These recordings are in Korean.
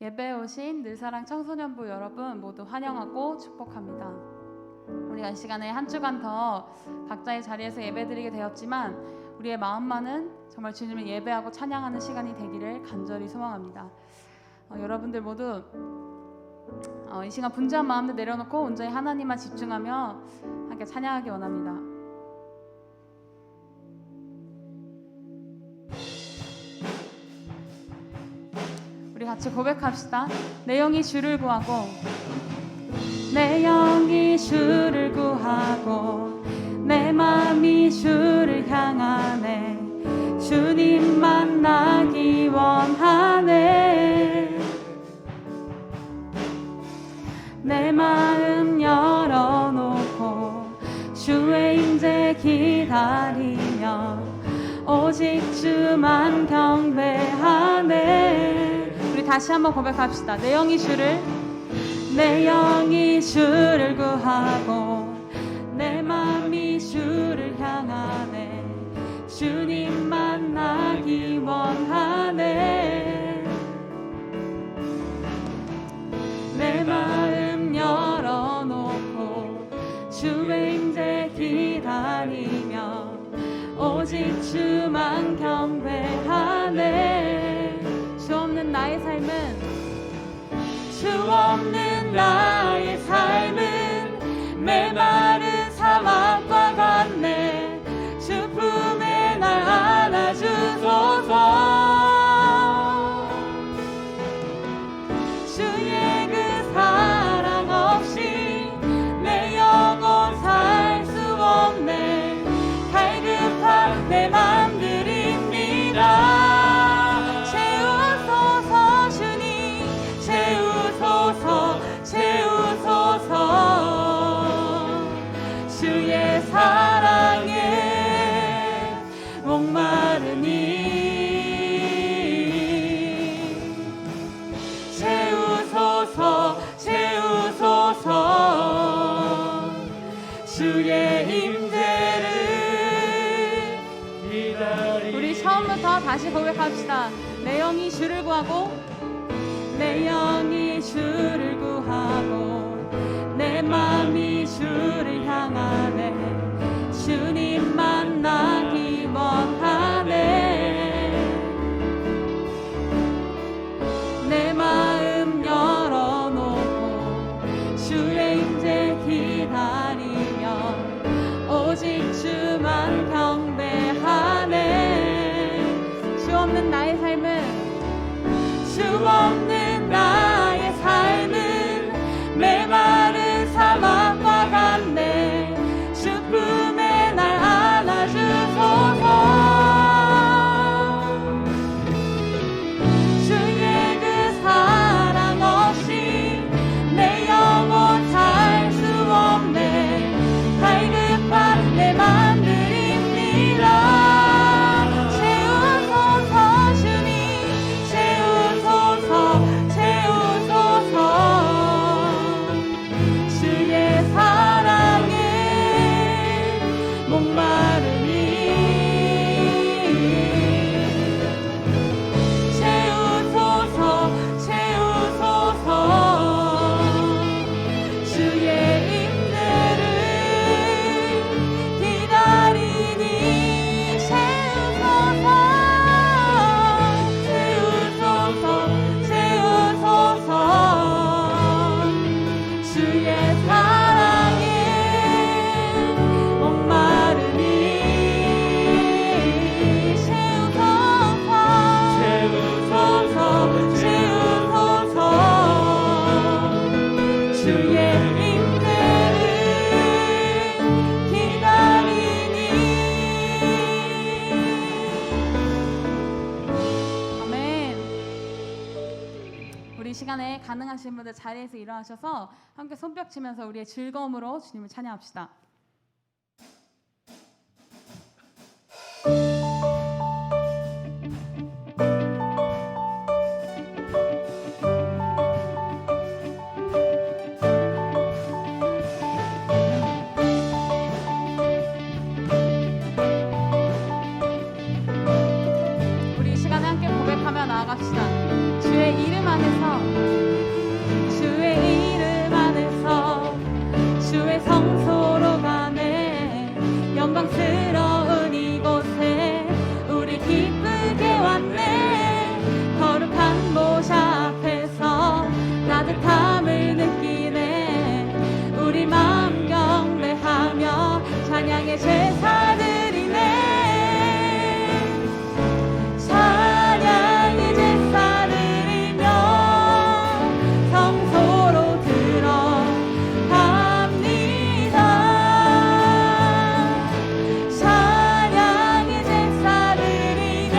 예배에 오신 늘사랑 청소년부 여러분 모두 환영하고 축복합니다. 우리가 이 시간에 한 주간 더 각자의 자리에서 예배드리게 되었지만 우리의 마음만은 정말 주님을 예배하고 찬양하는 시간이 되기를 간절히 소망합니다. 여러분들 모두 이 시간 분주한 마음들 내려놓고 온전히 하나님만 집중하며 함께 찬양하기 원합니다. 우리 같이 고백합시다. 내 영이 주를 구하고 내 영이 주를 구하고 내 마음이 주를 향하네. 주님 만나기 원하네. 내 마음 열어놓고 주의 임재 기다리며 오직 주만 경배하네. 우리 다시 한번 고백합시다. 내 영이 주를 구하고 내 마음이 주를 향하네. 주님 만나기 원하네. 내 마음 열어놓고 주의 임재 기다리며 오직 주만 경배하네. 주 없는 나의 삶은 메마른 사막과 같네. 주 품에 날 안아주소서. 주의 그 사랑 없이 내 영혼 살 수 없네. 갈급한 내 맘들입니다. 주의 사랑에 목마르니 채우소서 채우소서. 주의 임재를 기다리. 우리 처음부터 다시 고백합시다. 내 영이 주를 구하고 내 영이 주를 구하고 내 마음이 주를 향하네. 주님 만나기 원하네. 내 마음 열어놓고 주의 임재 기다리며 오직 주만 경배하네. 주 없는 나의 삶은 메마른 사막과 같네. 주 품에 날 안아주소서. 주의 그 사랑 없이 내 영혼 살 수 없네. 갈급한 내 맘들입니다. 시간에 가능하신 분들 자리에서 일어나셔서 함께 손뼉 치면서 우리의 즐거움으로 주님을 찬양합시다. 우리 이 시간에 함께 고백하며 나아갑시다. 주의 이름 안에서, 주의 이름 안에서, 주의 성소로 가네. 영광스러운 이곳에 우리 기쁘게 왔네. 거룩한 모자 앞에서 따뜻함을 느끼네. 우리 마음 경배하며 찬양의 제사 드리네. 찬양의 제사 드리며 성소로 들어갑니다. 찬양의 제사 드리며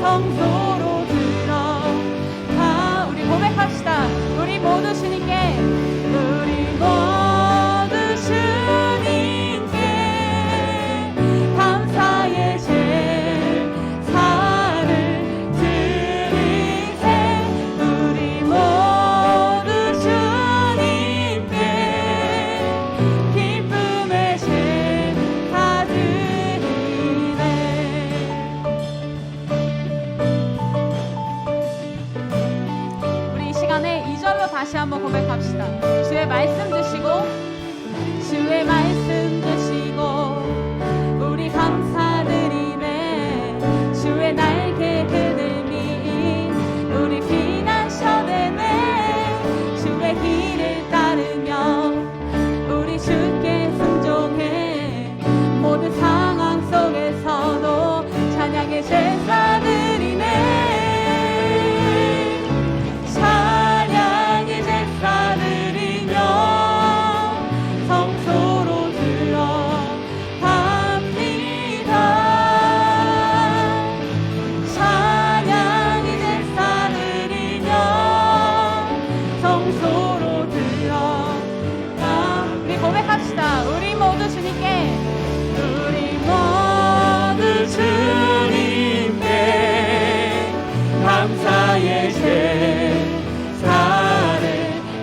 성소로 들어가. 우리 고백합시다. 우리 모두 주님께, 우리 모두 주님께 감사의 제사를 드리세. 우리 모두 주님께 기쁨의 제사 드리네. 우리 이 시간에 2절로 다시 한번 고백합시다. 주의 말씀 드시고, 주의 말씀 드시고 우리 감사드리네. 주의 날개 그늘미 우리 피난처되네. 주의 길을 따르며 우리 주께 순종해. 모든 상황 속에서도 찬양의 제사 드리네. 찬양의 제사 드리며 성소로 들어갑니다. 찬양의 제사 드리며 성소로 들어가. 우리 고백합시다. 우리 모두 주님께, 우리 모두 주님께 감사의 제사를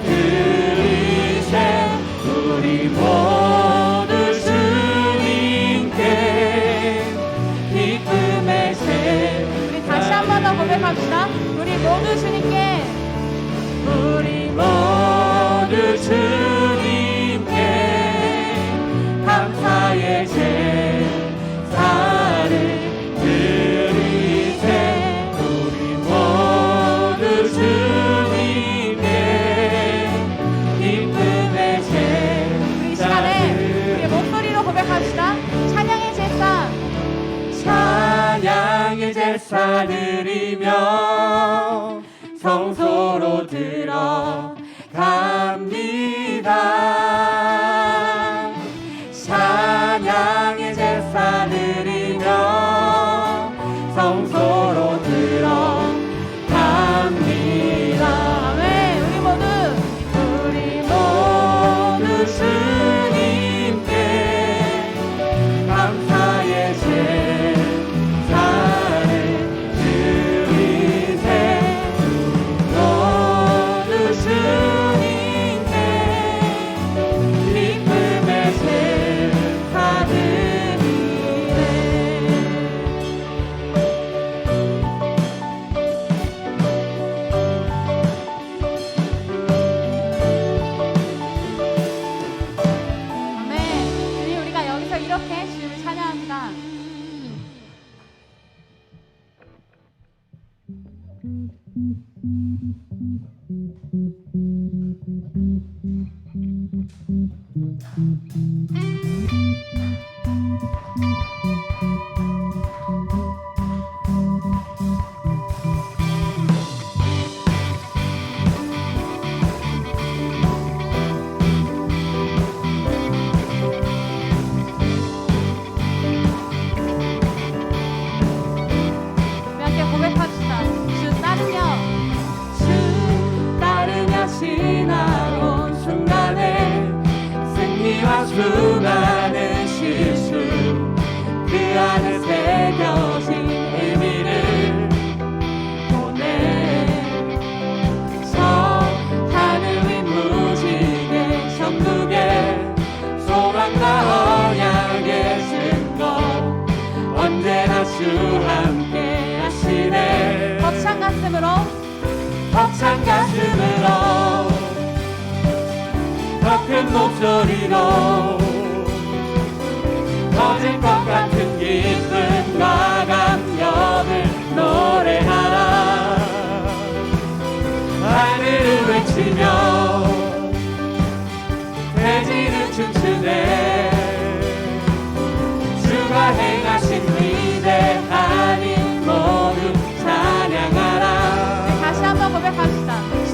드리세. 우리 모두 주님께 기쁨의 제사. 우리 다시 한 번 더 고백합시다. 우리 모두 주님께, 우리 모두 주님께 감사의 제사를 드리세. 우리 모두 주님께 기쁨의 제사. 우리 이 시간에 우리 목소리로 고백합시다. 찬양의 제사, 찬양의 제사 드리며 성소로 들어갑니다. 찬양의 제사 드리며 성소로 들어갑니다. 아멘. 우리 모두 주님께 감사의 제사를 드리세. 모두 주님께 기쁨의 제사 드리네. 아멘. 주님, 우리가 여기서 이렇게 주님을 찬양합니다. 우리 함께 고백합시다. 주 따르며 지나온 순간에 승리와 수많은 실수 그 안에 새겨진 의미를 보내. 저 하늘 위 무지개 천국에 소망과 언약의 증거 언제나 주 함께 하시네. 거창한 가슴으로 벅찬 가슴으로 더 큰 목소리로 터질 것 같은 기쁨과 감격을 노래하라. 하늘을 외치며 대지는 춤추네. 주가 행하신 위대한 일 모두 찬양하라. 네, 다시 한번 고백합시다. 주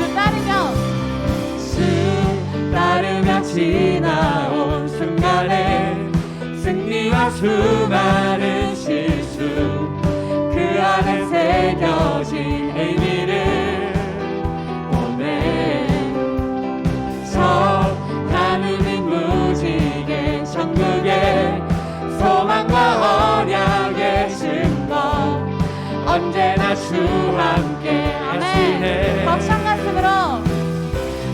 따르며 지나온 순간에 승리와 수많은 실수 그 안에 새겨진 의미를 보내. 저 하늘이 무지개 천국에 소망과 언약의 증거 언제나 주 함께 하시네. 벅찬 가슴으로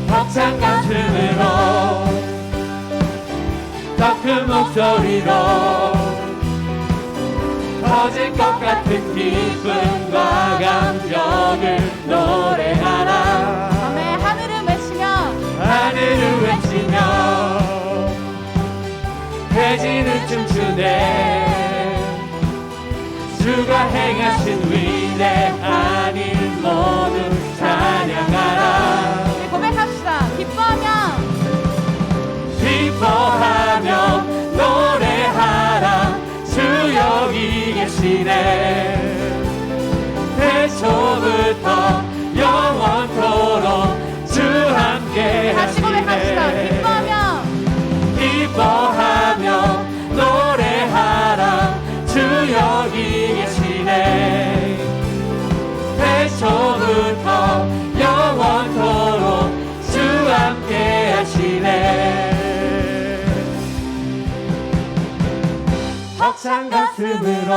벅찬 가슴으로 더 큰 목소리로 터질 것 같은 기쁨과 감격을 노래하라. 아멘. 하늘을 외치며 대지는 춤추네. 주가 행하신 위대한 일 모두 찬양하라. 네, 고백합시다. 기뻐하며 노래하라. 주 여기 계시네. 태초부터 영원토록 주 함께 다시 고백합시다. 하시네. 기뻐하며 노래하라. 주 여기 계시네. 태초부터 영원토록 주 함께 하시네. 벅찬 가슴으로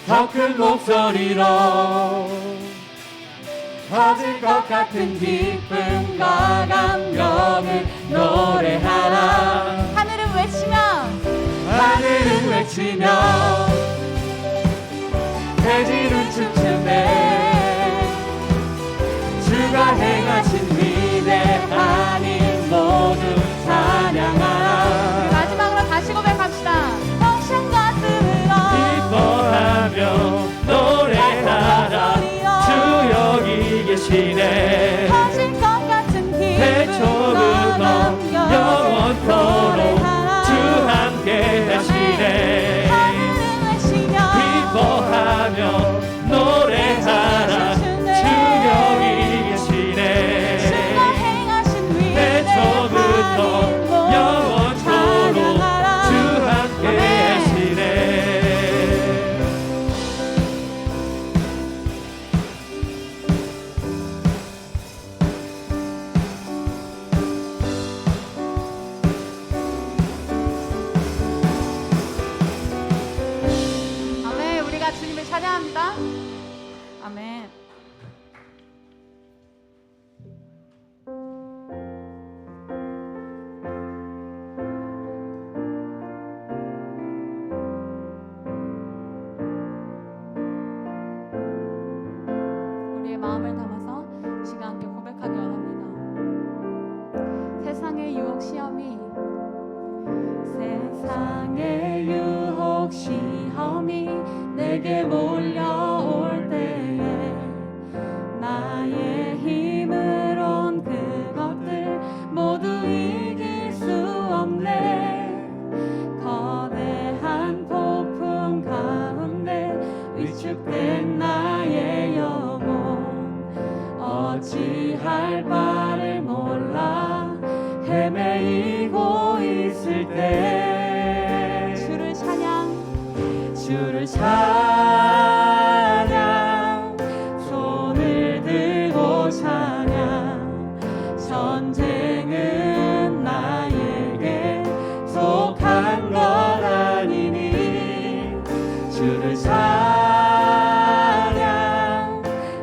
더 큰 목소리로 터질 것 같은 기쁨과 감격을 노래하라. 하늘을 외치며 대지는 춤추네. 주가 행하신 위대한 일 모두 찬양하라. 마지막으로 다시 고백합시다. 벅찬 가슴으로 기뻐하며 노래하라. 주 여기 계시네. 터질 것 같은 태초부터 영원토록 주 함께 하시네. 기뻐하며 노래하라. 주 여기 계시네. 태초부터 영원토록 주 함께 하시네. 아멘. 우리가 주님을 찬양합니다. 아멘. 우리의 마음을 담아서 이 시간 함께 고백하기 원합니다. 세상의 유혹 시험이 내게 몰려올 때에 나의 힘으론 그것들 모두 이길 수 없네. 거대한 폭풍 가운데 위축된 나의 영혼 어찌할 바를 몰라 헤매이고 있을 때 주를 찬양 손을 들고 찬양 전쟁은 나에게 속한 것 아니니 주를 찬양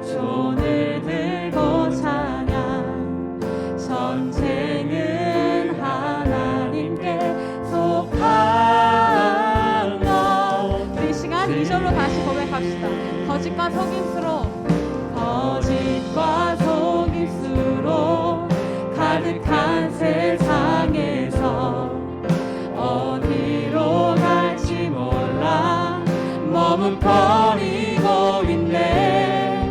손을 들고 찬양 전쟁은 하나님께 속한 것. 이 시간 2절로 다시 고백합시다. 거짓과 속임수로 가득한 세상에서 어디로 갈지 몰라 머뭇거리고 있네.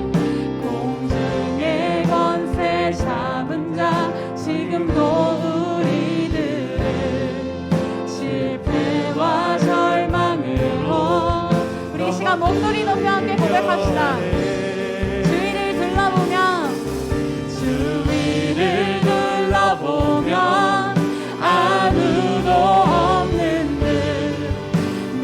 공중의 권세 잡은 자 지금도 우리들을 실패와 절망으로 우리 이 시간 목소리 높여 함께 고백합시다. 주위를 둘러보면 주위를 둘러보면 아무도 없는 듯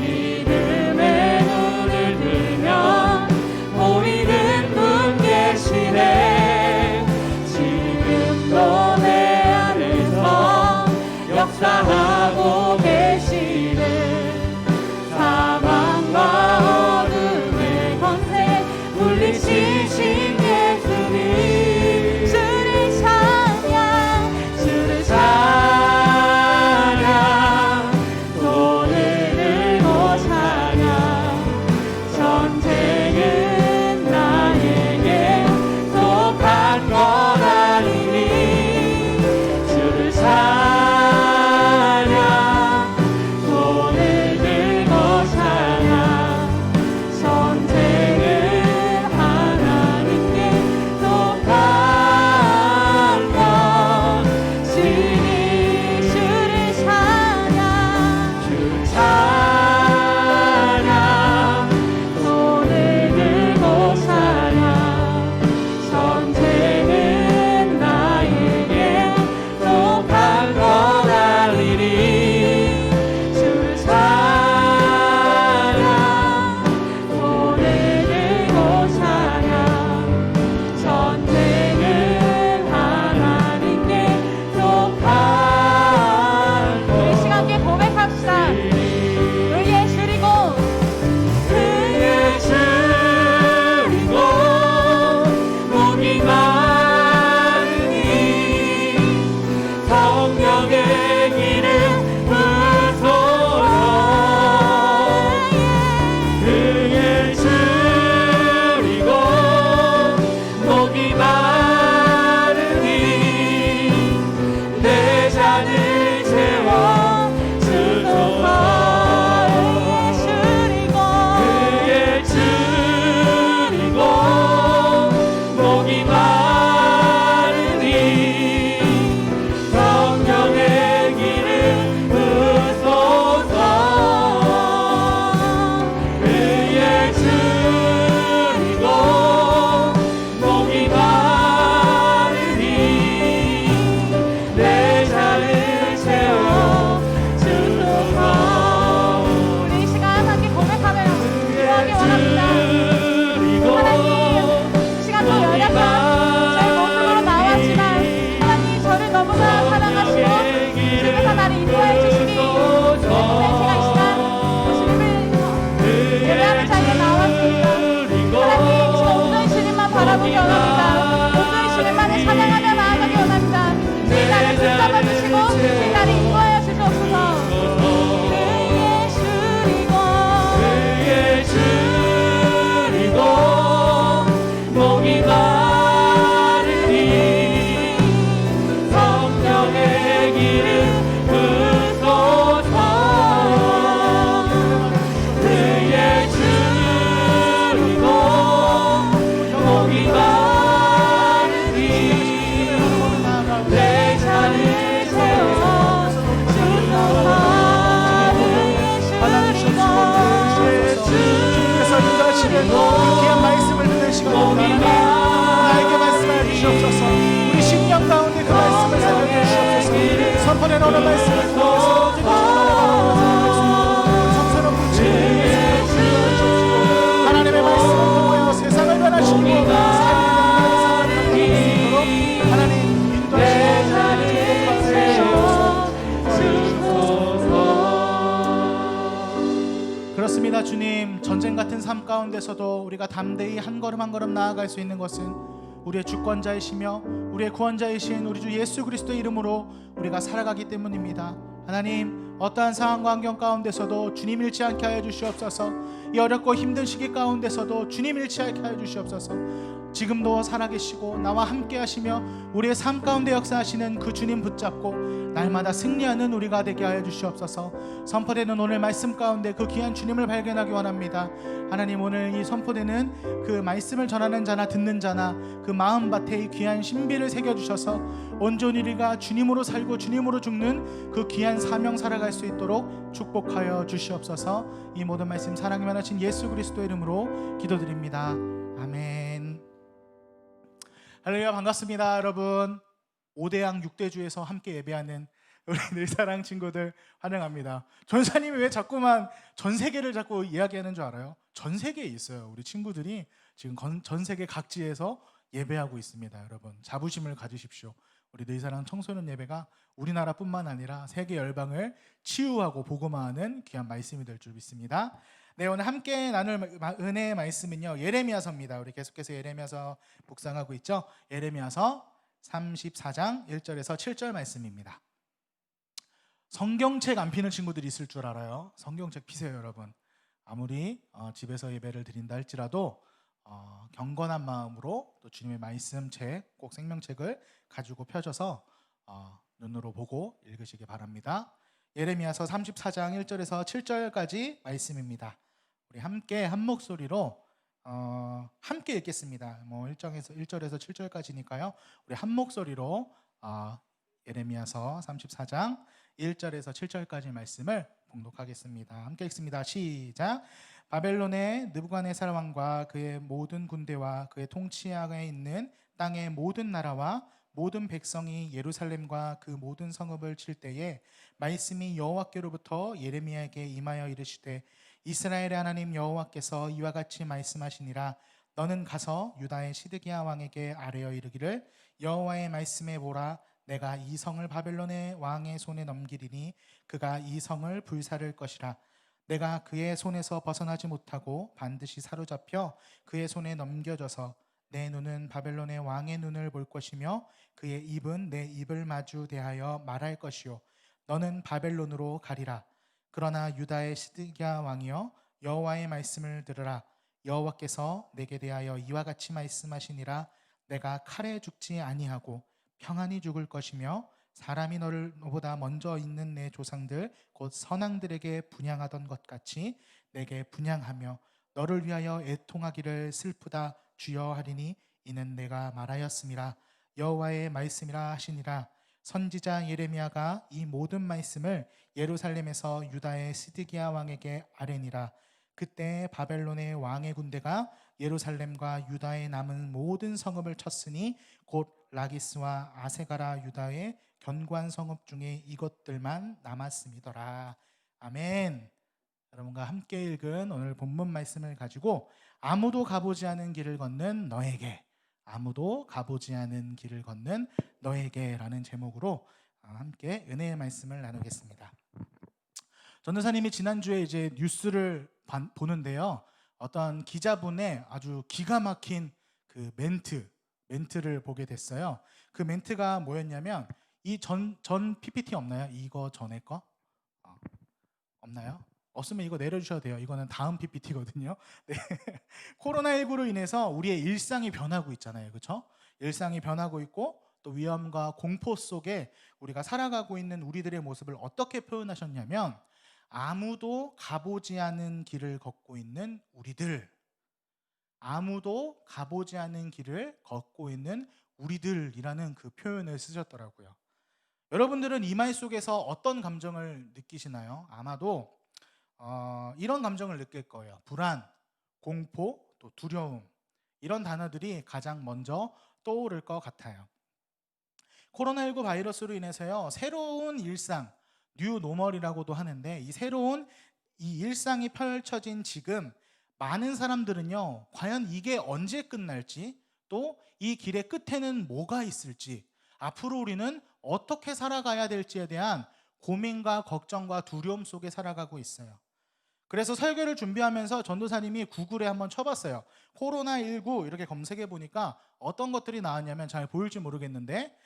믿음의 눈을 들면 보이는 분 계시네. 지금도 내 안에서 역사하고 계시네. 사망과 어둠의 권세 물리치신 예수님 주를 찬양 손을 들고 찬양 전쟁은 나에게 속한 것 아니니 주를 찬양 손을 들고 찬양 전쟁은 하나님께 속한 것이니 주를 찬양 주를 찬양 손을 들고 찬양 전쟁은 나에게 속한 것 아니니 주를 찬양 손을 들고 찬양 전쟁은 하나님께 속한 우리 시간 함께 고백합시다. 의의 줄이고 그의 줄이고 목이 마르니 성령의 기름 부으소서. 그의 줄이고 목이 마르니 내 잔을 채워 주소서. 그의 줄이고 목이 마르니 성령의 기름 부으소서. 그의 줄이고 목이 마르니 내 잔을 채워 주소서. 우리 이 시간 함께 고백하며 기도하기 원합니다. 하나님, 이 시간 또 연약한 저의 모습으로 나왔지만 하나님 저를 너무나 사랑하시고 주께서 나를 인도해 주시기 때문에 제가 이 시간 주님을 예배하는 자리에 나왔습니다. 하나님, 이 시간 온전히 주님만 바라보기 원합니다. 온전히 주님만을 찬양하며 나아가기 원합니다. 주님 나를 붙잡아 주시고 주님 나를 인도하여 주시옵소서. 그의 줄이고 그의 줄이고 목이 마르니 성령의 기름 부으소서. 그의 줄이고 목이 마르니 내 잔을 채워 주소서. 주님께서 인도하시는 귀한 말씀을 듣는 시간입니다. 나에게 말씀하여 주시옵소서. 우리 심령 가운데 그 말씀을 새겨 주시옵소서. 선포해 놓는 말씀을 통해서 성스러운 불치를 하나님의 말씀을 통하여 세상을 변화시키고 삶을 변화하는 수 있도록 하나님 인도하시옵소서. 그렇습니다. 주님, 전쟁 같은 삶 가운데서도 우리가 담대히 한 걸음 한 걸음 나아갈 수 있는 것은 우리의 주권자이시며 우리의 구원자이신 우리 주 예수 그리스도의 이름으로 우리가 살아가기 때문입니다. 하나님, 어떠한 상황과 환경 가운데서도 주님 잃지 않게 하여 주시옵소서. 이 어렵고 힘든 시기 가운데서도 주님 잃지 않게 하여 주시옵소서. 지금도 살아계시고 나와 함께 하시며 우리의 삶 가운데 역사하시는 그 주님 붙잡고 날마다 승리하는 우리가 되게 하여 주시옵소서. 선포되는 오늘 말씀 가운데 그 귀한 주님을 발견하기 원합니다. 하나님, 오늘 이 선포되는 그 말씀을 전하는 자나 듣는 자나 그 마음밭에 이 귀한 신비를 새겨주셔서 온전히 우리가 주님으로 살고 주님으로 죽는 그 귀한 사명 살아갈 수 있도록 축복하여 주시옵소서. 이 모든 말씀 사랑이 많으신 예수 그리스도 이름으로 기도드립니다. 아멘. 할렐루야, 반갑습니다. 여러분, 5대양 6대주에서 함께 예배하는 우리 늘사랑 친구들 환영합니다. 전사님이 왜 자꾸만 전 세계를 자꾸 이야기하는 줄 알아요? 전 세계에 있어요. 우리 친구들이 지금 전 세계 각지에서 예배하고 있습니다. 여러분, 자부심을 가지십시오. 우리 늘사랑 청소년 예배가 우리나라뿐만 아니라 세계 열방을 치유하고 복음화하는 귀한 말씀이 될 줄 믿습니다. 네, 오늘 함께 나눌 은혜의 말씀은요, 예레미야서입니다. 우리 계속해서 예레미야서 묵상하고 있죠. 예레미야서 34장 1절에서 7절 말씀입니다. 성경책 안 피는 친구들이 있을 줄 알아요. 성경책 피세요, 여러분. 아무리 집에서 예배를 드린다 할지라도 경건한 마음으로 또 주님의 말씀책, 꼭 생명책을 가지고 펴져서 눈으로 보고 읽으시기 바랍니다. 예레미야서 34장 1절에서 7절까지 말씀입니다. 우리 함께 한 목소리로 함께 읽겠습니다. 1절에서 7절까지니까요. 우리 한 목소리로 예레미야서 34장 1절에서 7절까지 말씀을 봉독하겠습니다. 함께 읽습니다. 시작. 바벨론의 느부갓네살 왕과 그의 모든 군대와 그의 통치하에 있는 땅의 모든 나라와 모든 백성이 예루살렘과 그 모든 성읍을 칠 때에 말씀이 여호와께로부터 예레미야에게 임하여 이르시되 이스라엘의 하나님 여호와께서 이와 같이 말씀하시니라. 너는 가서 유다의 시드기야 왕에게 아뢰어 이르기를 여호와의 말씀에 보라. 내가 이 성을 바벨론의 왕의 손에 넘기리니 그가 이 성을 불사를 것이라. 내가 그의 손에서 벗어나지 못하고 반드시 사로잡혀 그의 손에 넘겨져서 내 눈은 바벨론의 왕의 눈을 볼 것이며 그의 입은 내 입을 마주 대하여 말할 것이요 너는 바벨론으로 가리라. 그러나 유다의 시드기야 왕이여 여호와의 말씀을 들으라. 여호와께서 내게 대하여 이와 같이 말씀하시니라. 내가 칼에 죽지 아니하고 평안히 죽을 것이며 사람이 너보다 먼저 있는 내 조상들 곧 선왕들에게 분향하던 것 같이 내게 분향하며 너를 위하여 애통하기를 슬프다 주여 하리니 이는 내가 말하였음이라. 여호와의 말씀이라 하시니라. 선지자 예레미야가 이 모든 말씀을 예루살렘에서 유다의 시드기야 왕에게 아뢰니라. 그때 바벨론의 왕의 군대가 예루살렘과 유다에 남은 모든 성읍을 쳤으니 곧 라기스와 아세가라 유다의 견고한 성읍 중에 이것들만 남았음이더라. 아멘. 여러분과 함께 읽은 오늘 본문 말씀을 가지고 아무도 가보지 않은 길을 걷는 너에게, 아무도 가보지 않은 길을 걷는 너에게 라는 제목으로 함께 은혜의 말씀을 나누겠습니다. 전도사님이 지난주에 이제 뉴스를 보는데요, 어떤 기자분의 아주 기가 막힌 그 멘트를 보게 됐어요. 그 멘트가 뭐였냐면, 이 전 PPT 없나요? 이거 전에 거? 없나요? 없으면 이거 내려주셔도 돼요. 이거는 다음 PPT거든요. 네. 코로나19로 인해서 우리의 일상이 변하고 있잖아요. 그렇죠? 일상이 변하고 있고 또 위험과 공포 속에 우리가 살아가고 있는 우리들의 모습을 어떻게 표현하셨냐면, 아무도 가보지 않은 길을 걷고 있는 우리들, 아무도 가보지 않은 길을 걷고 있는 우리들이라는 그 표현을 쓰셨더라고요. 여러분들은 이 말 속에서 어떤 감정을 느끼시나요? 아마도 이런 감정을 느낄 거예요. 불안, 공포, 또 두려움, 이런 단어들이 가장 먼저 떠오를 것 같아요. 코로나19 바이러스로 인해서요, 새로운 일상, 뉴 노멀이라고도 하는데, 이 새로운 이 일상이 펼쳐진 지금 많은 사람들은요, 과연 이게 언제 끝날지, 또 이 길의 끝에는 뭐가 있을지, 앞으로 우리는 어떻게 살아가야 될지에 대한 고민과 걱정과 두려움 속에 살아가고 있어요. 그래서 설교를 준비하면서 전도사님이 구글에 한번 쳐봤어요. 코로나19 이렇게 검색해 보니까 어떤 것들이 나왔냐면, 잘 보일지 모르겠는데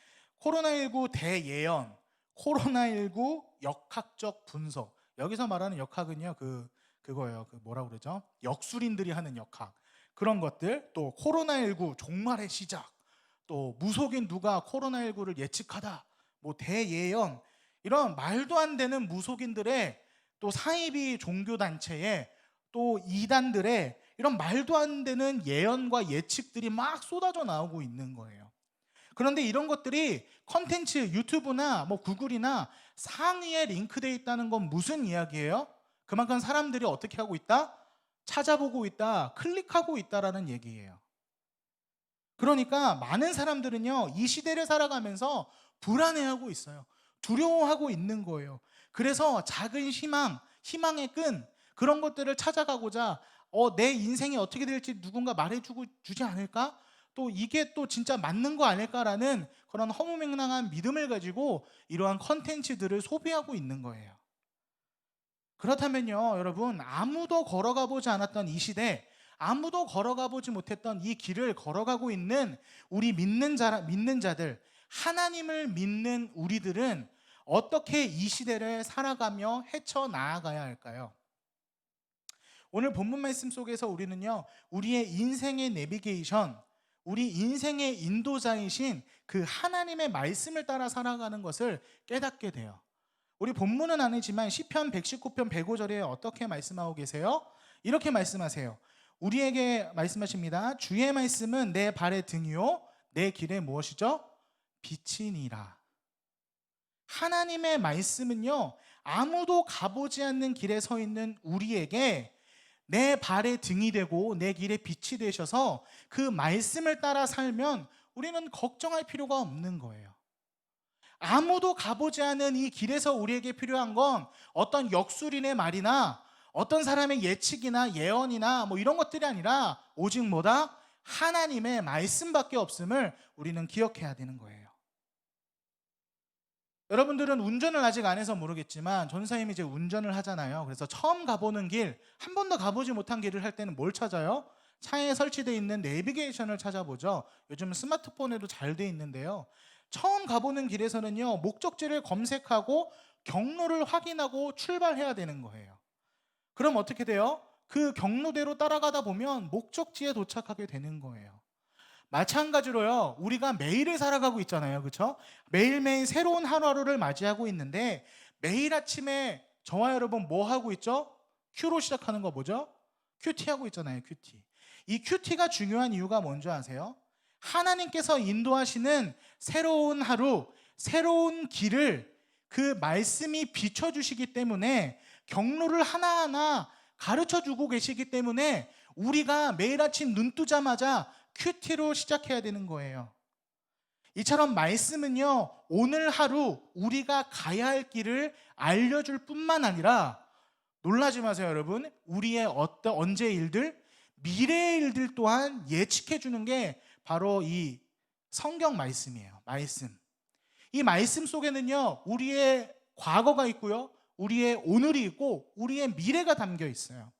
코로나19 대예언, 코로나19 역학적 분석. 여기서 말하는 역학은요, 그거예요. 그 뭐라 그러죠? 역술인들이 하는 역학. 그런 것들, 또 코로나19 종말의 시작, 또 무속인 누가 코로나19를 예측하다, 뭐 대예언, 이런 말도 안 되는 무속인들의, 또 사이비 종교 단체의, 또 이단들의 이런 말도 안 되는 예언과 예측들이 막 쏟아져 나오고 있는 거예요. 그런데 이런 것들이 컨텐츠 유튜브나 뭐 구글이나 상위에 링크되어 있다는 건 무슨 이야기예요? 그만큼 사람들이 어떻게 하고 있다? 찾아보고 있다, 클릭하고 있다라는 얘기예요. 그러니까 많은 사람들은요, 이 시대를 살아가면서 불안해하고 있어요. 두려워하고 있는 거예요. 그래서 작은 희망의 끈, 그런 것들을 찾아가고자 내 인생이 어떻게 될지 누군가 주지 않을까? 또 이게 또 진짜 맞는 거 아닐까라는 그런 허무맹랑한 믿음을 가지고 이러한 컨텐츠들을 소비하고 있는 거예요. 그렇다면요, 여러분, 아무도 걸어가 보지 않았던 이 시대, 아무도 걸어가 보지 못했던 이 길을 걸어가고 있는 우리 믿는 자들, 하나님을 믿는 우리들은 어떻게 이 시대를 살아가며 헤쳐나아가야 할까요? 오늘 본문 말씀 속에서 우리는요, 우리의 인생의 내비게이션, 우리 인생의 인도자이신 그 하나님의 말씀을 따라 살아가는 것을 깨닫게 돼요. 우리 본문은 아니지만 시편 119편 105절에 어떻게 말씀하고 계세요? 이렇게 말씀하세요. 우리에게 말씀하십니다. 주의 말씀은 내 발의 등이요 내 길에 무엇이죠? 빛이니라. 하나님의 말씀은요, 아무도 가보지 않는 길에 서 있는 우리에게 내 발의 등이 되고 내 길의 빛이 되셔서 그 말씀을 따라 살면 우리는 걱정할 필요가 없는 거예요. 아무도 가보지 않은 이 길에서 우리에게 필요한 건 어떤 역술인의 말이나 어떤 사람의 예측이나 예언이나 뭐 이런 것들이 아니라 오직 뭐다? 하나님의 말씀밖에 없음을 우리는 기억해야 되는 거예요. 여러분들은 운전을 아직 안 해서 모르겠지만 전사님이 이제 운전을 하잖아요. 그래서 처음 가보는 길, 한 번도 가보지 못한 길을 할 때는 뭘 찾아요? 차에 설치되어 있는 내비게이션을 찾아보죠. 요즘 스마트폰에도 잘 돼 있는데요. 처음 가보는 길에서는요, 목적지를 검색하고 경로를 확인하고 출발해야 되는 거예요. 그럼 어떻게 돼요? 그 경로대로 따라가다 보면 목적지에 도착하게 되는 거예요. 마찬가지로요, 우리가 매일을 살아가고 있잖아요. 그렇죠? 매일매일 새로운 하루하루를 맞이하고 있는데 매일 아침에 저와 여러분 뭐 하고 있죠? Q로 시작하는 거 뭐죠? 큐티 하고 있잖아요. 큐티. 이 큐티가 중요한 이유가 뭔지 아세요? 하나님께서 인도하시는 새로운 하루, 새로운 길을 그 말씀이 비춰주시기 때문에, 경로를 하나하나 가르쳐주고 계시기 때문에 우리가 매일 아침 눈 뜨자마자 큐티로 시작해야 되는 거예요. 이처럼 말씀은요, 오늘 하루 우리가 가야 할 길을 알려줄 뿐만 아니라, 놀라지 마세요 여러분, 우리의 언제의 일들, 미래의 일들 또한 예측해 주는 게 바로 이 성경 말씀이에요. 말씀. 이 말씀 속에는요, 우리의 과거가 있고요, 우리의 오늘이 있고 우리의 미래가 담겨 있어요.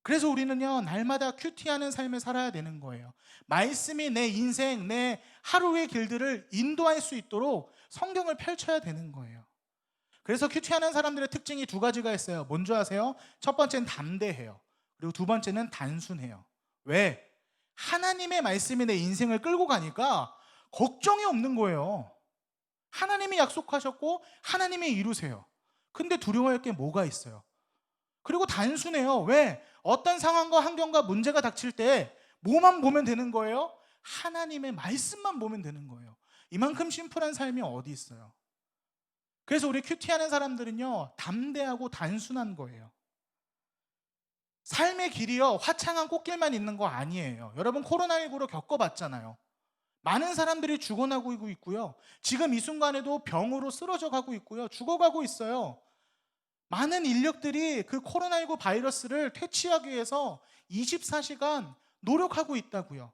그래서 우리는요, 날마다 큐티하는 삶을 살아야 되는 거예요. 말씀이 내 인생, 내 하루의 길들을 인도할 수 있도록 성경을 펼쳐야 되는 거예요. 그래서 큐티하는 사람들의 특징이 두 가지가 있어요. 뭔지 아세요? 첫 번째는 담대해요. 그리고 두 번째는 단순해요. 왜? 하나님의 말씀이 내 인생을 끌고 가니까 걱정이 없는 거예요. 하나님이 약속하셨고 하나님이 이루세요. 근데 두려워할 게 뭐가 있어요? 그리고 단순해요. 왜? 어떤 상황과 환경과 문제가 닥칠 때 뭐만 보면 되는 거예요? 하나님의 말씀만 보면 되는 거예요. 이만큼 심플한 삶이 어디 있어요? 그래서 우리 큐티하는 사람들은요, 담대하고 단순한 거예요. 삶의 길이요, 화창한 꽃길만 있는 거 아니에요. 여러분 코로나19로 겪어봤잖아요. 많은 사람들이 죽어나고 있고요, 지금 이 순간에도 병으로 쓰러져 가고 있고요, 죽어가고 있어요. 많은 인력들이 그 코로나19 바이러스를 퇴치하기 위해서 24시간 노력하고 있다고요.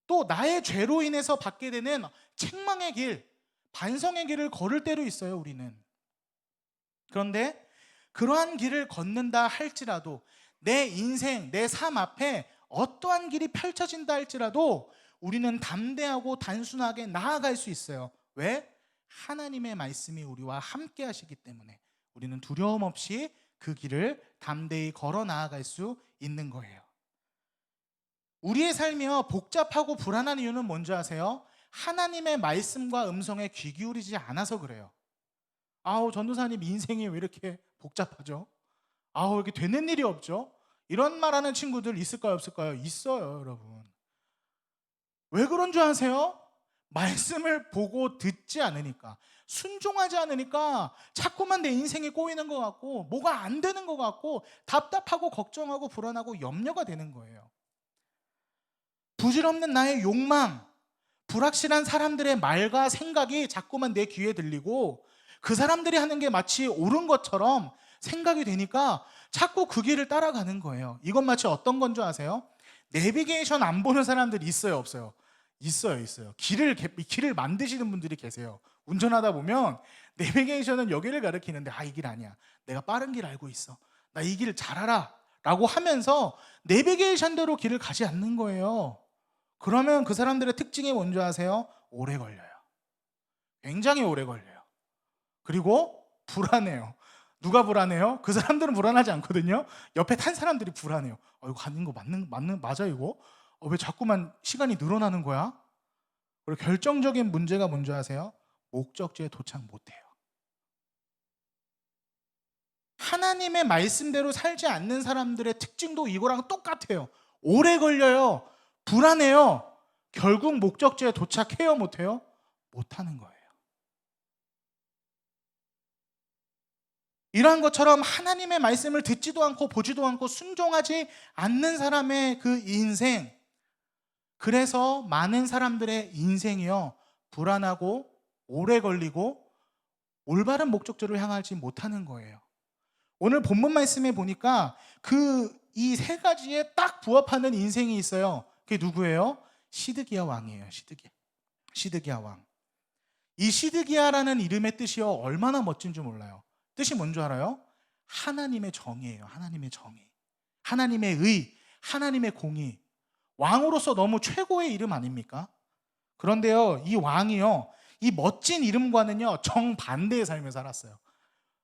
또 나의 죄로 인해서 받게 되는 책망의 길, 반성의 길을 걸을 때도 있어요, 우리는. 그런데 그러한 길을 걷는다 할지라도, 내 인생, 내 삶 앞에 어떠한 길이 펼쳐진다 할지라도 우리는 담대하고 단순하게 나아갈 수 있어요. 왜? 하나님의 말씀이 우리와 함께 하시기 때문에 우리는 두려움 없이 그 길을 담대히 걸어 나아갈 수 있는 거예요. 우리의 삶이요 복잡하고 불안한 이유는 뭔지 아세요? 하나님의 말씀과 음성에 귀 기울이지 않아서 그래요. 아우, 전도사님 인생이 왜 이렇게 복잡하죠? 아우, 이렇게 되는 일이 없죠? 이런 말하는 친구들 있을까요, 없을까요? 있어요, 여러분. 왜 그런 줄 아세요? 말씀을 보고 듣지 않으니까, 순종하지 않으니까 자꾸만 내 인생이 꼬이는 것 같고 뭐가 안 되는 것 같고 답답하고 걱정하고 불안하고 염려가 되는 거예요. 부질없는 나의 욕망, 불확실한 사람들의 말과 생각이 자꾸만 내 귀에 들리고 그 사람들이 하는 게 마치 옳은 것처럼 생각이 되니까 자꾸 그 길을 따라가는 거예요. 이건 마치 어떤 건 줄 아세요? 내비게이션 안 보는 사람들이 있어요, 없어요? 있어요. 길을 만드시는 분들이 계세요. 운전하다 보면 내비게이션은 여기를 가리키는데 이 길 아니야. 내가 빠른 길 알고 있어. 나 이 길을 잘 알아. 라고 하면서 내비게이션대로 길을 가지 않는 거예요. 그러면 그 사람들의 특징이 뭔지 아세요? 오래 걸려요. 굉장히 오래 걸려요. 그리고 불안해요. 누가 불안해요? 그 사람들은 불안하지 않거든요. 옆에 탄 사람들이 불안해요. 이거 가는 거 맞아 이거? 왜 자꾸만 시간이 늘어나는 거야? 그리고 결정적인 문제가 뭔지 아세요? 목적지에 도착 못해요. 하나님의 말씀대로 살지 않는 사람들의 특징도 이거랑 똑같아요. 오래 걸려요. 불안해요. 결국 목적지에 도착해요, 못해요? 못하는 거예요. 이러한 것처럼 하나님의 말씀을 듣지도 않고 보지도 않고 순종하지 않는 사람의 그 인생, 그래서 많은 사람들의 인생이요 불안하고 오래 걸리고 올바른 목적지를 향하지 못하는 거예요. 오늘 본문 말씀에 보니까 이 세 가지에 딱 부합하는 인생이 있어요. 그게 누구예요? 시드기야 왕이에요. 시드기야 왕. 이 시드기야라는 이름의 뜻이요 얼마나 멋진 줄 몰라요. 뜻이 뭔 줄 알아요? 하나님의 정의예요. 하나님의 정의, 하나님의 의, 하나님의 공의. 왕으로서 너무 최고의 이름 아닙니까? 그런데요 이 왕이요 이 멋진 이름과는요 정반대의 삶을 살았어요.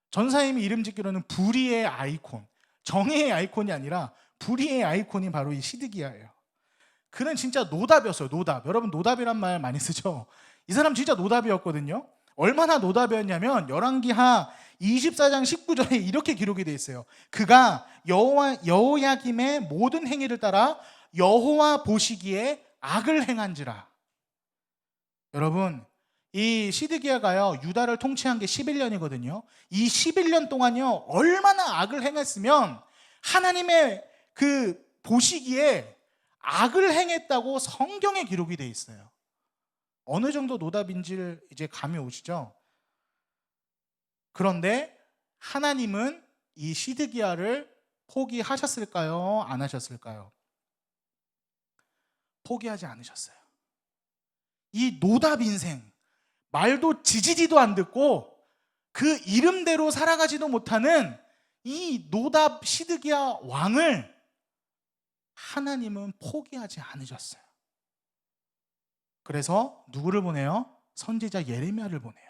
전사님이 이름 짓기로는 불의의 아이콘, 정의의 아이콘이 아니라 불의의 아이콘이 바로 이 시드기야예요. 그는 진짜 노답이었어요. 노답. 여러분 노답이란 말 많이 쓰죠? 이 사람 진짜 노답이었거든요. 얼마나 노답이었냐면 열왕기하 24장 19절에 이렇게 기록이 되어 있어요. 그가 여호야김의 모든 행위를 따라 여호와 보시기에 악을 행한지라. 여러분 이 시드기야가요 유다를 통치한 게 11년이거든요. 이 11년 동안요 얼마나 악을 행했으면 하나님의 그 보시기에 악을 행했다고 성경에 기록이 되어 있어요. 어느 정도 노답인지를 이제 감이 오시죠? 그런데 하나님은 이 시드기야를 포기하셨을까요? 안 하셨을까요? 포기하지 않으셨어요. 이 노답 인생, 말도 지지지도 안 듣고 그 이름대로 살아가지도 못하는 이 노답 시드기야 왕을 하나님은 포기하지 않으셨어요. 그래서 누구를 보내요? 선지자 예레미야를 보내요.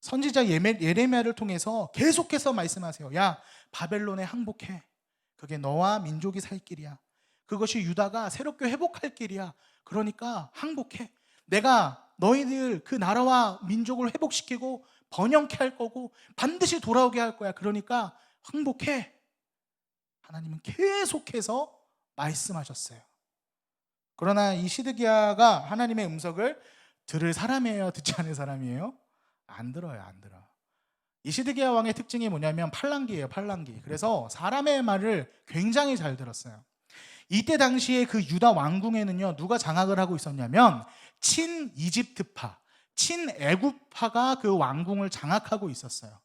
선지자 예레미야를 통해서 계속해서 말씀하세요. 야, 바벨론에 항복해. 그게 너와 민족이 살 길이야. 그것이 유다가 새롭게 회복할 길이야. 그러니까 항복해. 내가 너희들 그 나라와 민족을 회복시키고 번영케 할 거고 반드시 돌아오게 할 거야. 그러니까 항복해. 하나님은 계속해서 말씀하셨어요. 그러나 이 시드기야가 하나님의 음성을 들을 사람이에요? 듣지 않을 사람이에요? 안 들어요. 안 들어. 이 시드기야 왕의 특징이 뭐냐면 팔랑귀예요. 팔랑귀. 그래서 사람의 말을 굉장히 잘 들었어요. 이때 당시에 그 유다 왕궁에는요 누가 장악을 하고 있었냐면 친 이집트파, 친 애굽파가 그 왕궁을 장악하고 있었어요.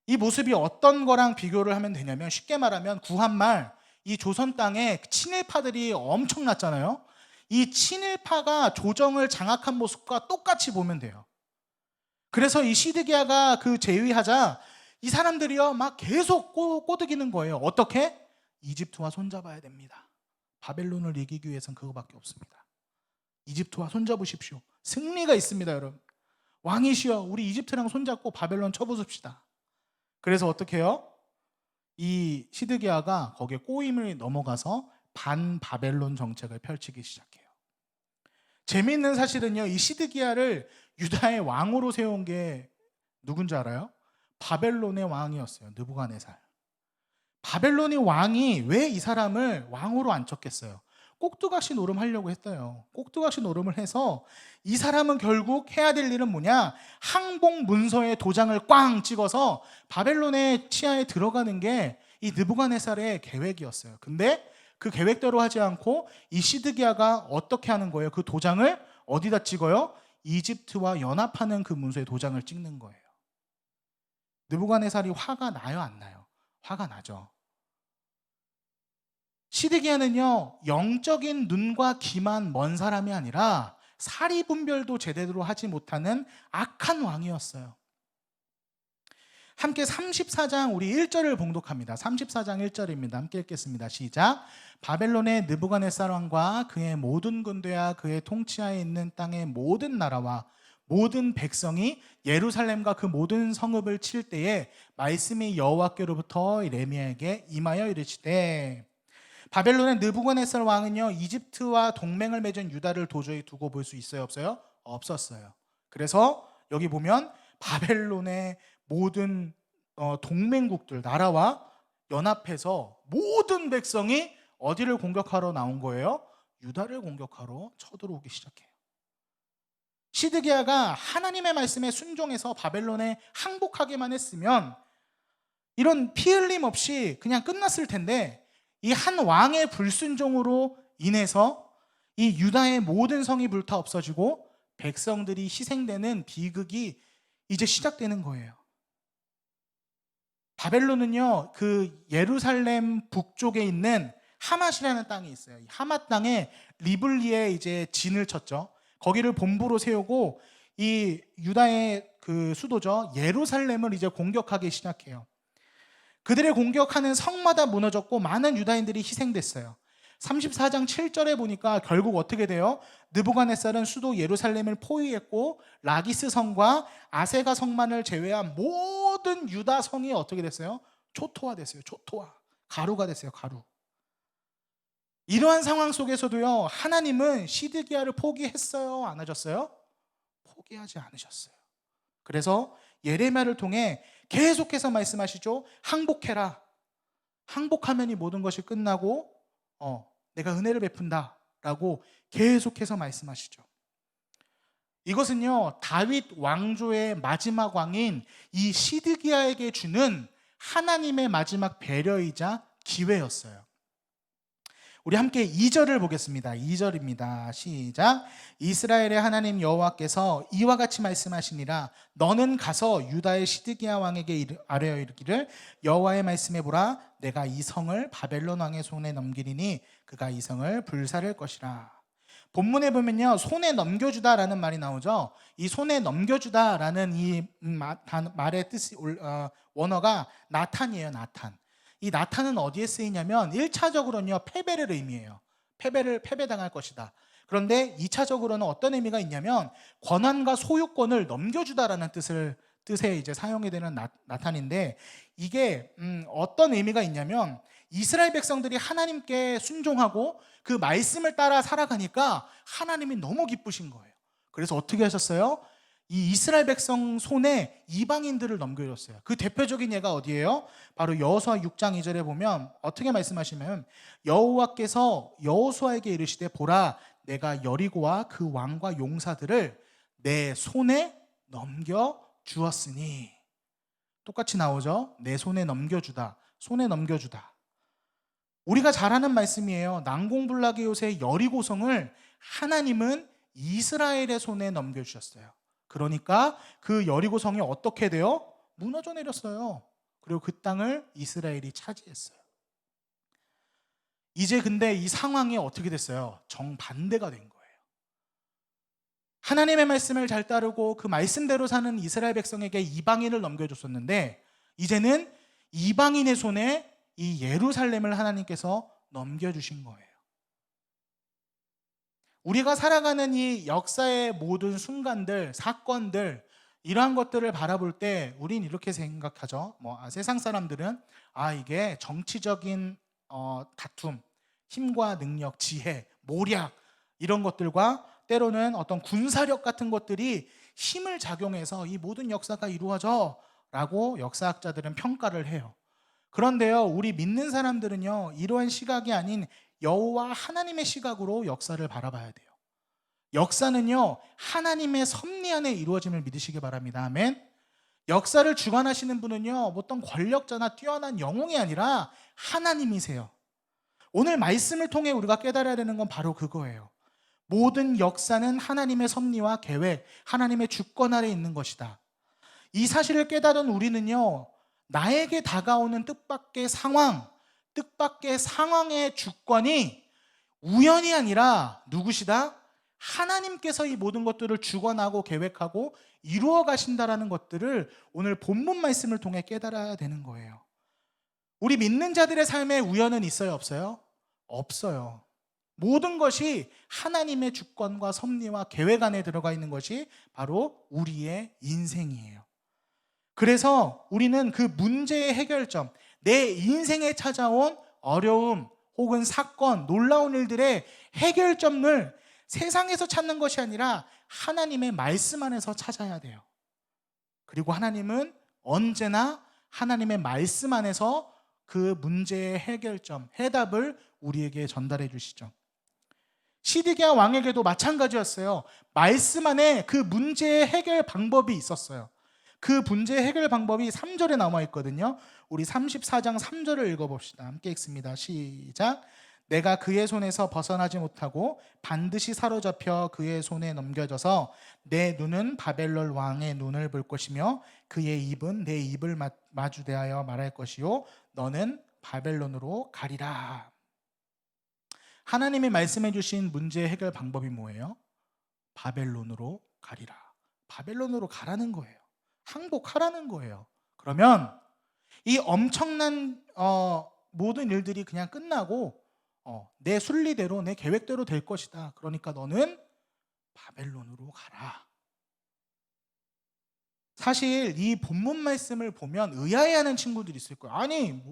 이 모습이 어떤 거랑 비교를 하면 되냐면 쉽게 말하면 구한말 이 조선 땅에 친일파들이 엄청났잖아요. 이 친일파가 조정을 장악한 모습과 똑같이 보면 돼요. 그래서 이 시드기야가 그 제위하자 이 사람들이요 막 계속 꼬드기는 거예요. 어떻게? 이집트와 손잡아야 됩니다. 바벨론을 이기기 위해서는 그거밖에 없습니다. 이집트와 손잡으십시오. 승리가 있습니다, 여러분. 왕이시여, 우리 이집트랑 손잡고 바벨론 쳐부숩시다. 그래서 어떻게 해요? 이 시드기야가 거기에 꼬임을 넘어가서 반바벨론 정책을 펼치기 시작해요. 재미있는 사실은요, 이 시드기야를 유다의 왕으로 세운 게 누군지 알아요? 바벨론의 왕이었어요. 느부갓네살. 바벨론의 왕이 왜 이 사람을 왕으로 앉혔겠어요? 꼭두각시 노름하려고 했어요. 꼭두각시 노름을 해서 이 사람은 결국 해야 될 일은 뭐냐? 항복 문서에 도장을 꽝 찍어서 바벨론의 치하에 들어가는 게 이 느부갓네살의 계획이었어요. 근데 그 계획대로 하지 않고 이 시드기야가 어떻게 하는 거예요? 그 도장을 어디다 찍어요? 이집트와 연합하는 그 문서에 도장을 찍는 거예요. 느부갓네살이 화가 나요, 안 나요? 화가 나죠. 시드기야는요, 영적인 눈과 귀만 먼 사람이 아니라 사리 분별도 제대로 하지 못하는 악한 왕이었어요. 함께 34장 우리 1절을 봉독합니다. 34장 1절입니다. 함께 읽겠습니다. 시작. 바벨론의 느부갓네살 왕과 그의 모든 군대와 그의 통치하에 있는 땅의 모든 나라와 모든 백성이 예루살렘과 그 모든 성읍을 칠 때에 말씀이 여호와께로부터 레미야에게 임하여 이르시되, 바벨론의 느부갓네살 왕은요, 이집트와 동맹을 맺은 유다를 도저히 두고 볼 수 있어요, 없어요? 없었어요. 그래서 여기 보면 바벨론의 모든 동맹국들, 나라와 연합해서 모든 백성이 어디를 공격하러 나온 거예요? 유다를 공격하러 쳐들어오기 시작해요. 시드기야가 하나님의 말씀에 순종해서 바벨론에 항복하기만 했으면 이런 피 흘림 없이 그냥 끝났을 텐데, 이 한 왕의 불순종으로 인해서 이 유다의 모든 성이 불타 없어지고 백성들이 희생되는 비극이 이제 시작되는 거예요. 바벨론은요, 그 예루살렘 북쪽에 있는 하맛이라는 땅이 있어요. 이 하맛 땅에 리블리에 이제 진을 쳤죠. 거기를 본부로 세우고 이 유다의 그 수도죠, 예루살렘을 이제 공격하기 시작해요. 그들의 공격하는 성마다 무너졌고 많은 유다인들이 희생됐어요. 34장 7절에 보니까 결국 어떻게 돼요? 느부갓네살은 수도 예루살렘을 포위했고 라기스 성과 아세가 성만을 제외한 모든 유다 성이 어떻게 됐어요? 초토화됐어요. 초토화. 가루가 됐어요. 가루. 이러한 상황 속에서도요, 하나님은 시드기야를 포기했어요? 안 하셨어요? 포기하지 않으셨어요. 그래서 예레미야를 통해 계속해서 말씀하시죠. 항복해라. 항복하면 이 모든 것이 끝나고 내가 은혜를 베푼다 라고 계속해서 말씀하시죠. 이것은요, 다윗 왕조의 마지막 왕인 이 시드기야에게 주는 하나님의 마지막 배려이자 기회였어요. 우리 함께 2절을 보겠습니다. 2절입니다. 시작. 이스라엘의 하나님 여호와께서 이와 같이 말씀하시니라. 너는 가서 유다의 시드기야 왕에게 아뢰어 이르기를, 여호와의 말씀해 보라. 내가 이 성을 바벨론 왕의 손에 넘기리니 그가 이 성을 불사를 것이라. 본문에 보면요, 손에 넘겨주다라는 말이 나오죠. 이 손에 넘겨주다라는 이 말의 뜻이 원어가 나탄이에요. 나탄. 이 나탄은 어디에 쓰이냐면 1차적으로는요, 패배를 의미해요. 패배당할 것이다. 그런데 2차적으로는 어떤 의미가 있냐면 권한과 소유권을 넘겨주다라는 뜻에 이제 사용이 되는 나탄인데, 이게 어떤 의미가 있냐면 이스라엘 백성들이 하나님께 순종하고 그 말씀을 따라 살아가니까 하나님이 너무 기쁘신 거예요. 그래서 어떻게 하셨어요? 이 이스라엘 백성 손에 이방인들을 넘겨줬어요. 그 대표적인 예가 어디예요? 바로 여호수아 6장 2절에 보면 어떻게 말씀하시면, 여호와께서 여호수아에게 이르시되 보라, 내가 여리고와 그 왕과 용사들을 내 손에 넘겨 주었으니. 똑같이 나오죠. 내 손에 넘겨주다, 손에 넘겨주다. 우리가 잘 아는 말씀이에요. 난공불락의 요새 여리고성을 하나님은 이스라엘의 손에 넘겨주셨어요. 그러니까 그 여리고성이 어떻게 돼요? 무너져 내렸어요. 그리고 그 땅을 이스라엘이 차지했어요. 이제 근데 이 상황이 어떻게 됐어요? 정반대가 된 거예요. 하나님의 말씀을 잘 따르고 그 말씀대로 사는 이스라엘 백성에게 이방인을 넘겨줬었는데, 이제는 이방인의 손에 이 예루살렘을 하나님께서 넘겨주신 거예요. 우리가 살아가는 이 역사의 모든 순간들, 사건들, 이러한 것들을 바라볼 때 우린 이렇게 생각하죠. 세상 사람들은 이게 정치적인 다툼, 힘과 능력, 지혜, 모략 이런 것들과 때로는 어떤 군사력 같은 것들이 힘을 작용해서 이 모든 역사가 이루어져 라고 역사학자들은 평가를 해요. 그런데요, 우리 믿는 사람들은요, 이러한 시각이 아닌 여호와 하나님의 시각으로 역사를 바라봐야 돼요. 역사는요, 하나님의 섭리 안에 이루어짐을 믿으시기 바랍니다. 아멘. 역사를 주관하시는 분은요, 어떤 권력자나 뛰어난 영웅이 아니라 하나님이세요. 오늘 말씀을 통해 우리가 깨달아야 되는 건 바로 그거예요. 모든 역사는 하나님의 섭리와 계획, 하나님의 주권 아래 있는 것이다. 이 사실을 깨달은 우리는요, 나에게 다가오는 뜻밖의 상황의 주권이 우연이 아니라 누구시다? 하나님께서 이 모든 것들을 주관하고 계획하고 이루어 가신다라는 것들을 오늘 본문 말씀을 통해 깨달아야 되는 거예요. 우리 믿는 자들의 삶에 우연은 있어요, 없어요? 없어요. 모든 것이 하나님의 주권과 섭리와 계획 안에 들어가 있는 것이 바로 우리의 인생이에요. 그래서 우리는 그 문제의 해결점, 내 인생에 찾아온 어려움 혹은 사건, 놀라운 일들의 해결점을 세상에서 찾는 것이 아니라 하나님의 말씀 안에서 찾아야 돼요. 그리고 하나님은 언제나 하나님의 말씀 안에서 그 문제의 해결점, 해답을 우리에게 전달해 주시죠. 시드기야 왕에게도 마찬가지였어요. 말씀 안에 그 문제의 해결 방법이 있었어요. 그 문제의 해결 방법이 3절에 나와 있거든요. 우리 34장 3절을 읽어봅시다. 함께 읽습니다. 시작. 내가 그의 손에서 벗어나지 못하고 반드시 사로잡혀 그의 손에 넘겨져서 내 눈은 바벨론 왕의 눈을 볼 것이며 그의 입은 내 입을 마주대하여 말할 것이요 너는 바벨론으로 가리라. 하나님이 말씀해 주신 문제 해결 방법이 뭐예요? 바벨론으로 가리라. 바벨론으로 가라는 거예요. 항복하라는 거예요. 그러면 이 엄청난 모든 일들이 그냥 끝나고 내 순리대로 내 계획대로 될 것이다. 그러니까 너는 바벨론으로 가라. 사실 이 본문 말씀을 보면 의아해하는 친구들이 있을 거예요. 아니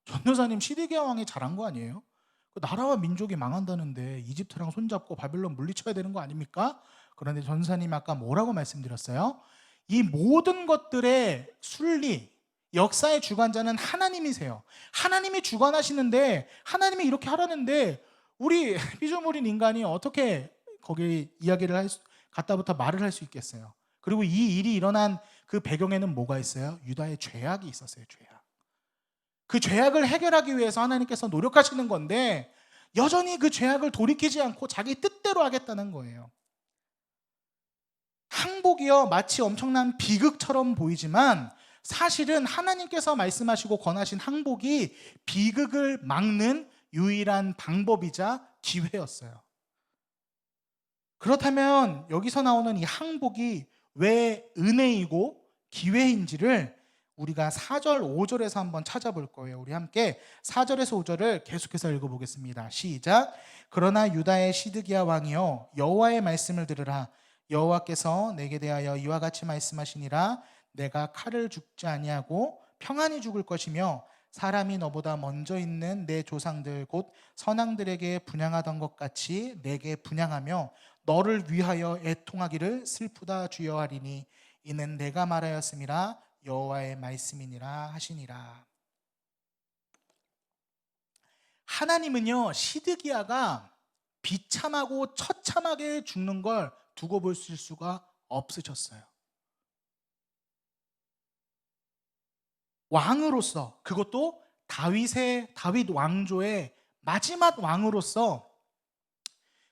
전도사님 시드기야 왕이 잘한 거 아니에요? 나라와 민족이 망한다는데 이집트랑 손잡고 바벨론 물리쳐야 되는 거 아닙니까? 그런데 전도사님이 아까 뭐라고 말씀드렸어요? 이 모든 것들의 순리, 역사의 주관자는 하나님이세요. 하나님이 주관하시는데 하나님이 이렇게 하라는데 우리 피조물인 인간이 어떻게 거기 이야기를 갖다부터 말을 할 수 있겠어요? 그리고 이 일이 일어난 그 배경에는 뭐가 있어요? 유다의 죄악이 있었어요. 죄악. 그 죄악을 해결하기 위해서 하나님께서 노력하시는 건데 여전히 그 죄악을 돌이키지 않고 자기 뜻대로 하겠다는 거예요. 항복이요 마치 엄청난 비극처럼 보이지만 사실은 하나님께서 말씀하시고 권하신 항복이 비극을 막는 유일한 방법이자 기회였어요. 그렇다면 여기서 나오는 이 항복이 왜 은혜이고 기회인지를 우리가 4절, 5절에서 한번 찾아볼 거예요. 우리 함께 4절에서 5절을 계속해서 읽어보겠습니다. 시작. 그러나 유다의 시드기야 왕이여 여호와의 말씀을 들으라. 여호와께서 내게 대하여 이와 같이 말씀하시니라. 내가 칼을 죽지 아니하고 평안히 죽을 것이며 사람이 너보다 먼저 있는 내 조상들 곧 선왕들에게 분향하던 것 같이 내게 분향하며 너를 위하여 애통하기를 슬프다 주여하리니 이는 내가 말하였음이라 여호와의 말씀이니라 하시니라. 하나님은요 시드기야가 비참하고 처참하게 죽는 걸 두고 볼 수가 없으셨어요. 왕으로서, 그것도 다윗 왕조의 마지막 왕으로서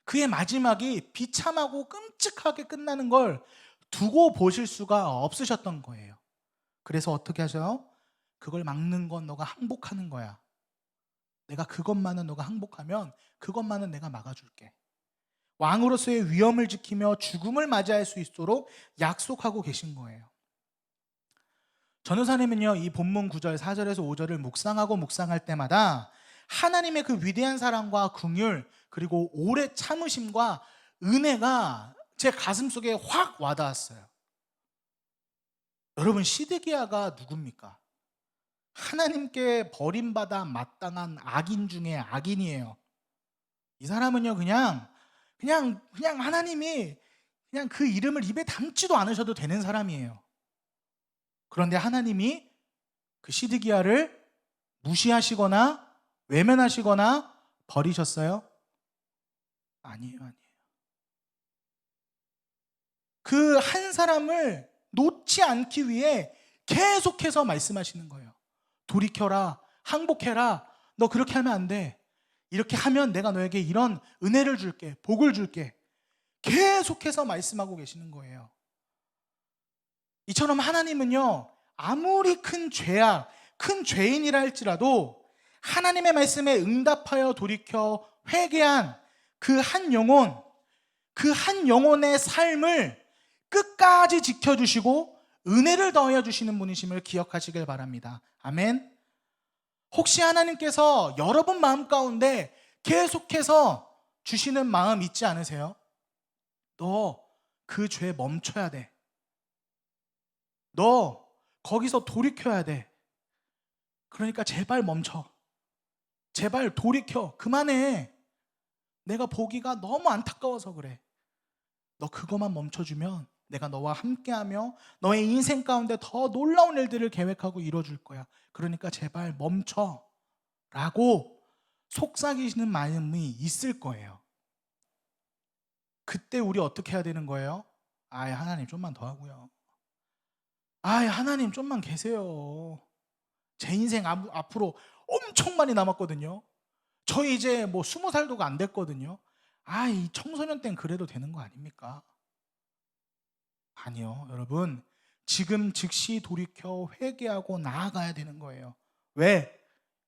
그의 마지막이 비참하고 끔찍하게 끝나는 걸 두고 보실 수가 없으셨던 거예요. 그래서 어떻게 하셔요? 그걸 막는 건 너가 항복하는 거야. 내가 그것만은 너가 항복하면 그것만은 내가 막아줄게. 왕으로서의 위엄을 지키며 죽음을 맞이할 수 있도록 약속하고 계신 거예요. 전도사님은요 이 본문 9절 4절에서 5절을 묵상할 때마다 하나님의 그 위대한 사랑과 긍휼 그리고 오래 참으심과 은혜가 제 가슴속에 확 와닿았어요. 여러분, 시드기야가 누굽니까? 하나님께 버림받아 마땅한 악인 중에 악인이에요. 이 사람은요, 그냥 하나님이 그냥 그 이름을 입에 담지도 않으셔도 되는 사람이에요. 그런데 하나님이 그 시드기야를 무시하시거나 외면하시거나 버리셨어요? 아니에요. 그 한 사람을 놓지 않기 위해 계속해서 말씀하시는 거예요. 돌이켜라, 항복해라, 너 그렇게 하면 안 돼. 이렇게 하면 내가 너에게 이런 은혜를 줄게, 복을 줄게. 계속해서 말씀하고 계시는 거예요. 이처럼 하나님은요, 아무리 큰 죄악, 큰 죄인이라 할지라도 하나님의 말씀에 응답하여 돌이켜 회개한 그 한 영혼, 그 한 영혼의 삶을 끝까지 지켜주시고 은혜를 더하여 주시는 분이심을 기억하시길 바랍니다. 아멘. 혹시 하나님께서 여러분 마음 가운데 계속해서 주시는 마음 있지 않으세요? 너 그 죄 멈춰야 돼. 너 거기서 돌이켜야 돼. 그러니까 제발 멈춰. 제발 돌이켜. 그만해. 내가 보기가 너무 안타까워서 그래. 너 그것만 멈춰주면 내가 너와 함께하며 너의 인생 가운데 더 놀라운 일들을 계획하고 이뤄줄 거야. 그러니까 제발 멈춰. 라고 속삭이시는 마음이 있을 거예요. 그때 우리 어떻게 해야 되는 거예요? 하나님 좀만 더 하고요. 하나님 좀만 계세요. 제 인생 앞으로 엄청 많이 남았거든요. 저희 이제 20살도 안 됐거든요. 이 청소년 땐 그래도 되는 거 아닙니까? 아니요, 여러분. 지금 즉시 돌이켜 회개하고 나아가야 되는 거예요. 왜?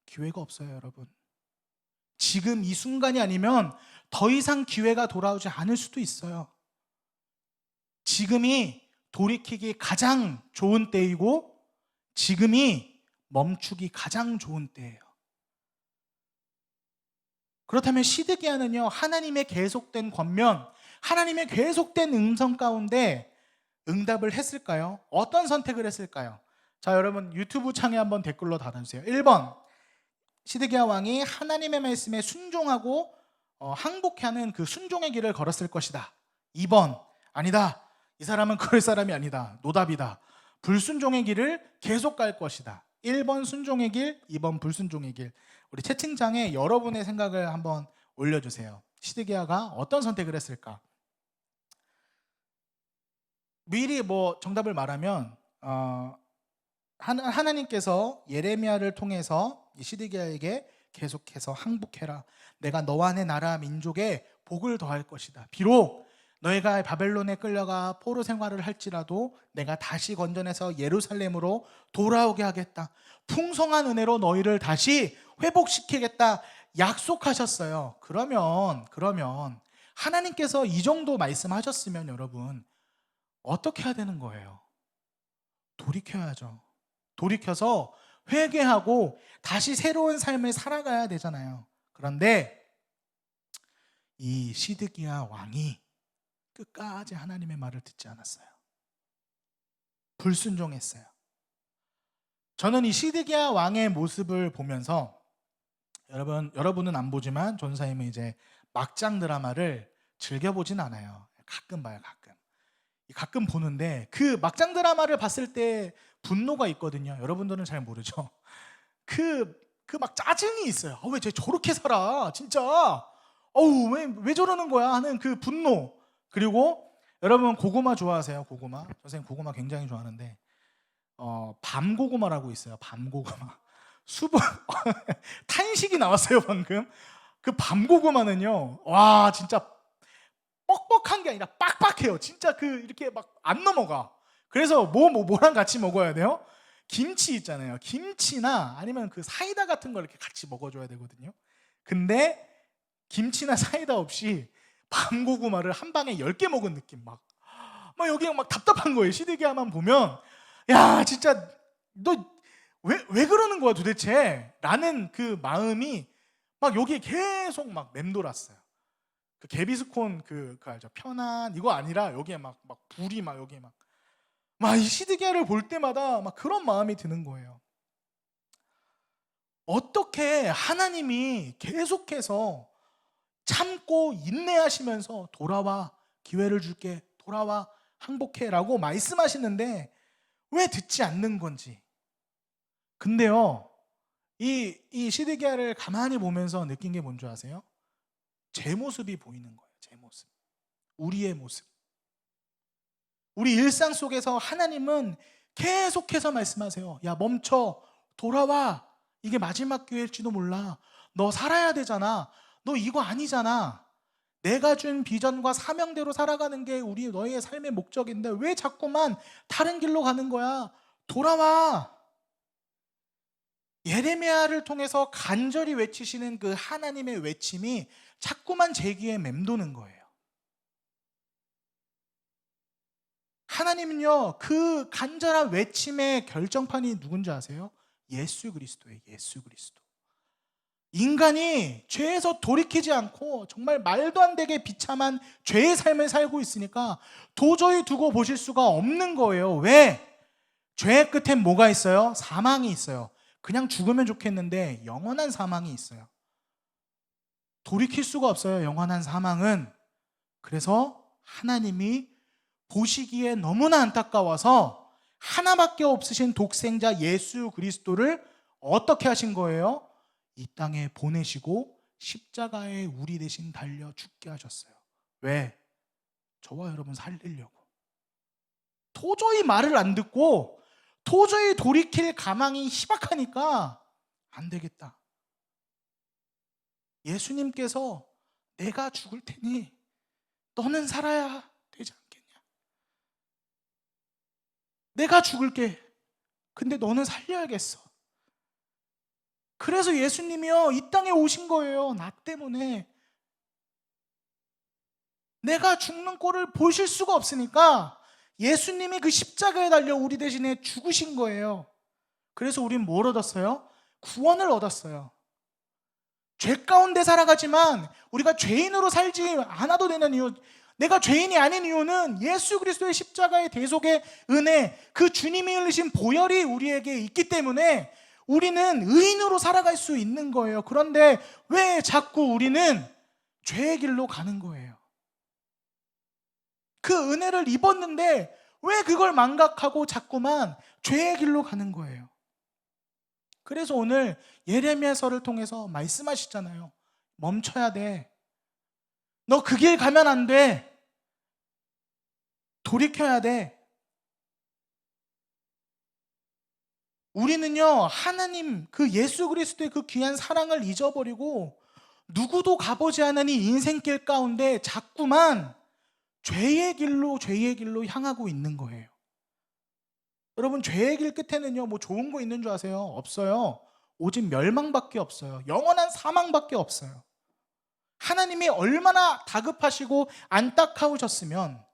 기회가 없어요, 여러분. 지금 이 순간이 아니면 더 이상 기회가 돌아오지 않을 수도 있어요. 지금이 돌이키기 가장 좋은 때이고 지금이 멈추기 가장 좋은 때예요. 그렇다면 시드기야는요, 하나님의 계속된 권면, 하나님의 계속된 음성 가운데 응답을 했을까요? 어떤 선택을 했을까요? 자, 여러분 유튜브 창에 한번 댓글로 달아주세요. 1번, 시드기야 왕이 하나님의 말씀에 순종하고 항복하는 그 순종의 길을 걸었을 것이다. 2번, 아니다. 이 사람은 그럴 사람이 아니다. 노답이다. 불순종의 길을 계속 갈 것이다. 1번 순종의 길, 2번 불순종의 길. 우리 채팅창에 여러분의 생각을 한번 올려주세요. 시드기야가 어떤 선택을 했을까? 미리 정답을 말하면 하나님께서 예레미야를 통해서 시드기야에게 계속해서 항복해라. 내가 너와 내 나라 민족에 복을 더할 것이다. 비록 너희가 바벨론에 끌려가 포로 생활을 할지라도 내가 다시 건져내서 예루살렘으로 돌아오게 하겠다. 풍성한 은혜로 너희를 다시 회복시키겠다 약속하셨어요. 그러면 하나님께서 이 정도 말씀하셨으면 여러분 어떻게 해야 되는 거예요? 돌이켜야죠. 돌이켜서 회개하고 다시 새로운 삶을 살아가야 되잖아요. 그런데 이 시드기야 왕이 끝까지 하나님의 말을 듣지 않았어요. 불순종했어요. 저는 이 시드기야 왕의 모습을 보면서 여러분은 안 보지만 전사님은 이제 막장 드라마를 즐겨보진 않아요. 가끔 봐요. 가끔 보는데 그 막장 드라마를 봤을 때 분노가 있거든요. 여러분들은 잘 모르죠. 막 짜증이 있어요. 왜 쟤 저렇게 살아? 진짜. 왜 저러는 거야? 하는 그 분노. 그리고 여러분 고구마 좋아하세요? 고구마? 선생님 고구마 굉장히 좋아하는데 밤고구마라고 있어요. 밤고구마. 수분 탄식이 나왔어요 방금. 그 밤고구마는요, 와 진짜 뻑뻑한 게 아니라 빡빡해요. 진짜 이렇게 막 안 넘어가. 그래서 뭐랑 같이 먹어야 돼요? 김치 있잖아요. 김치나 아니면 그 사이다 같은 걸 이렇게 같이 먹어줘야 되거든요. 근데 김치나 사이다 없이 밤고구마를 한 방에 10개 먹은 느낌. 막 여기 막 답답한 거예요. 시드기야만 보면 야 진짜 너 왜 그러는 거야 도대체? 라는 그 마음이 막 여기에 계속 막 맴돌았어요. 그 개비스콘 그 알죠? 편안 이거 아니라 여기에 막 불이 막 여기에 막 막 이 시드기야를 볼 때마다 막 그런 마음이 드는 거예요. 어떻게 하나님이 계속해서 참고 인내하시면서 돌아와, 기회를 줄게, 돌아와, 항복해 라고 말씀하시는데 왜 듣지 않는 건지. 근데요, 이 시드기야를 가만히 보면서 느낀 게 뭔지 아세요? 제 모습이 보이는 거예요. 제 모습, 우리의 모습. 우리 일상 속에서 하나님은 계속해서 말씀하세요. 야, 멈춰, 돌아와. 이게 마지막 기회일지도 몰라. 너 살아야 되잖아. 너 이거 아니잖아. 내가 준 비전과 사명대로 살아가는 게 우리 너희의 삶의 목적인데 왜 자꾸만 다른 길로 가는 거야? 돌아와. 예레미야를 통해서 간절히 외치시는 그 하나님의 외침이 자꾸만 제 귀에 맴도는 거예요. 하나님은요, 그 간절한 외침의 결정판이 누군지 아세요? 예수 그리스도예요. 예수 그리스도. 인간이 죄에서 돌이키지 않고 정말 말도 안 되게 비참한 죄의 삶을 살고 있으니까 도저히 두고 보실 수가 없는 거예요. 왜? 죄의 끝엔 뭐가 있어요? 사망이 있어요. 그냥 죽으면 좋겠는데 영원한 사망이 있어요. 돌이킬 수가 없어요. 영원한 사망은. 그래서 하나님이 보시기에 너무나 안타까워서 하나밖에 없으신 독생자 예수 그리스도를 어떻게 하신 거예요? 이 땅에 보내시고 십자가에 우리 대신 달려 죽게 하셨어요. 왜? 저와 여러분 살리려고. 도저히 말을 안 듣고 도저히 돌이킬 가망이 희박하니까 안 되겠다. 예수님께서 내가 죽을 테니 너는 살아야 되지 않겠냐? 내가 죽을게. 근데 너는 살려야겠어. 그래서 예수님이요, 이 땅에 오신 거예요. 나 때문에. 내가 죽는 꼴을 보실 수가 없으니까 예수님이 그 십자가에 달려 우리 대신에 죽으신 거예요. 그래서 우린 뭘 얻었어요? 구원을 얻었어요. 죄 가운데 살아가지만 우리가 죄인으로 살지 않아도 되는 이유, 내가 죄인이 아닌 이유는 예수 그리스도의 십자가의 대속의 은혜, 그 주님이 흘리신 보혈이 우리에게 있기 때문에 우리는 의인으로 살아갈 수 있는 거예요. 그런데 왜 자꾸 우리는 죄의 길로 가는 거예요? 그 은혜를 입었는데 왜 그걸 망각하고 자꾸만 죄의 길로 가는 거예요? 그래서 오늘 예레미야서를 통해서 말씀하시잖아요. 멈춰야 돼. 너 그 길 가면 안 돼. 돌이켜야 돼. 우리는요, 하나님 그 예수 그리스도의 그 귀한 사랑을 잊어버리고 누구도 가보지 않은 이 인생길 가운데 자꾸만 죄의 길로 향하고 있는 거예요. 여러분, 죄의 길 끝에는요, 뭐 좋은 거 있는 줄 아세요? 없어요. 오직 멸망밖에 없어요. 영원한 사망밖에 없어요. 하나님이 얼마나 다급하시고 안타까우셨으면,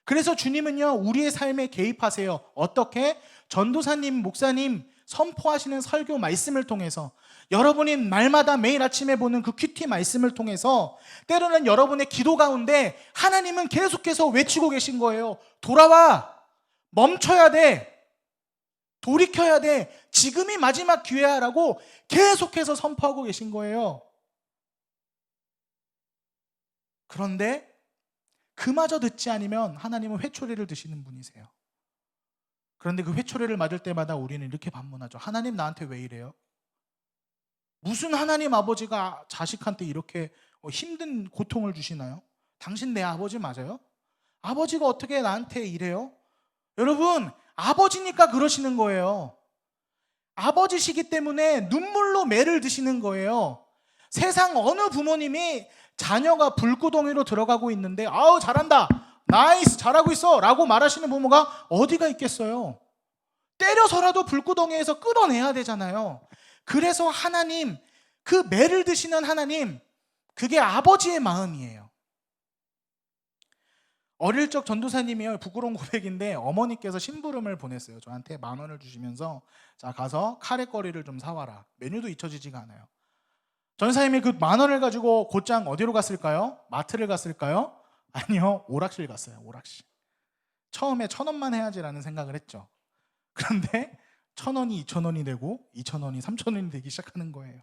그래서 주님은요, 우리의 삶에 개입하세요. 어떻게? 전도사님, 목사님 선포하시는 설교 말씀을 통해서, 여러분이 날마다 매일 아침에 보는 그 큐티 말씀을 통해서, 때로는 여러분의 기도 가운데 하나님은 계속해서 외치고 계신 거예요. 돌아와. 멈춰야 돼. 돌이켜야 돼. 지금이 마지막 기회야라고 계속해서 선포하고 계신 거예요. 그런데 그마저 듣지 않으면 하나님은 회초리를 드시는 분이세요. 그런데 그 회초리를 맞을 때마다 우리는 이렇게 반문하죠. 하나님 나한테 왜 이래요? 무슨 하나님 아버지가 자식한테 이렇게 힘든 고통을 주시나요? 당신 내 아버지 맞아요? 아버지가 어떻게 나한테 이래요? 여러분, 아버지니까 그러시는 거예요. 아버지시기 때문에 눈물로 매를 드시는 거예요. 세상 어느 부모님이 자녀가 불구덩이로 들어가고 있는데 아우 잘한다, 나이스, 잘하고 있어 라고 말하시는 부모가 어디가 있겠어요? 때려서라도 불구덩이에서 끌어내야 되잖아요. 그래서 하나님, 그 매를 드시는 하나님, 그게 아버지의 마음이에요. 어릴 적 전도사님이요, 부끄러운 고백인데 어머니께서 심부름을 보냈어요. 저한테 10,000원을 주시면서 자, 가서 카레거리를 좀 사와라. 메뉴도 잊혀지지가 않아요. 전도사님이 그 10,000원을 가지고 곧장 어디로 갔을까요? 마트를 갔을까요? 아니요, 오락실 갔어요. 오락실. 처음에 1,000원만 해야지라는 생각을 했죠. 그런데 1,000원이 2,000원이 되고 2,000원이 3,000원이 되기 시작하는 거예요.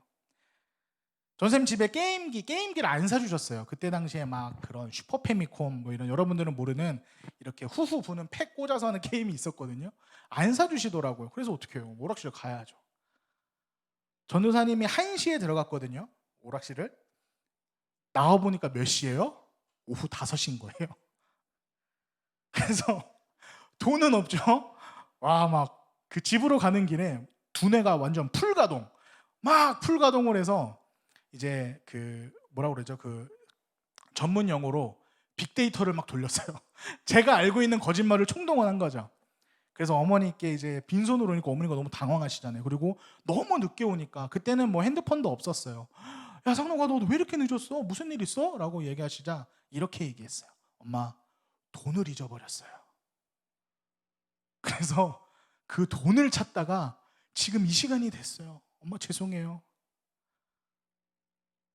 전쌤 집에 게임기를 안 사주셨어요. 그때 당시에 막 그런 슈퍼 패미콤 뭐 이런 여러분들은 모르는 이렇게 후후 부는 팩 꽂아서 하는 게임이 있었거든요. 안 사주시더라고요. 그래서 어떻게 해요? 오락실 가야죠. 전도사님이 1시에 들어갔거든요. 오락실을. 나와보니까 몇 시예요? 오후 5시인 거예요. 그래서 돈은 없죠. 와, 막 그 집으로 가는 길에 두뇌가 완전 풀가동. 막 풀가동을 해서 이제 그 뭐라고 그러죠? 그 전문 용어로 빅데이터를 막 돌렸어요. 제가 알고 있는 거짓말을 총동원한 거죠. 그래서 어머니께 이제 빈손으로 오니까 어머니가 너무 당황하시잖아요. 그리고 너무 늦게 오니까 그때는 뭐 핸드폰도 없었어요. 야, 상록아, 너 왜 이렇게 늦었어? 무슨 일 있어? 라고 얘기하시자 이렇게 얘기했어요. 엄마, 돈을 잊어버렸어요. 그래서 그 돈을 찾다가 지금 이 시간이 됐어요. 엄마 죄송해요.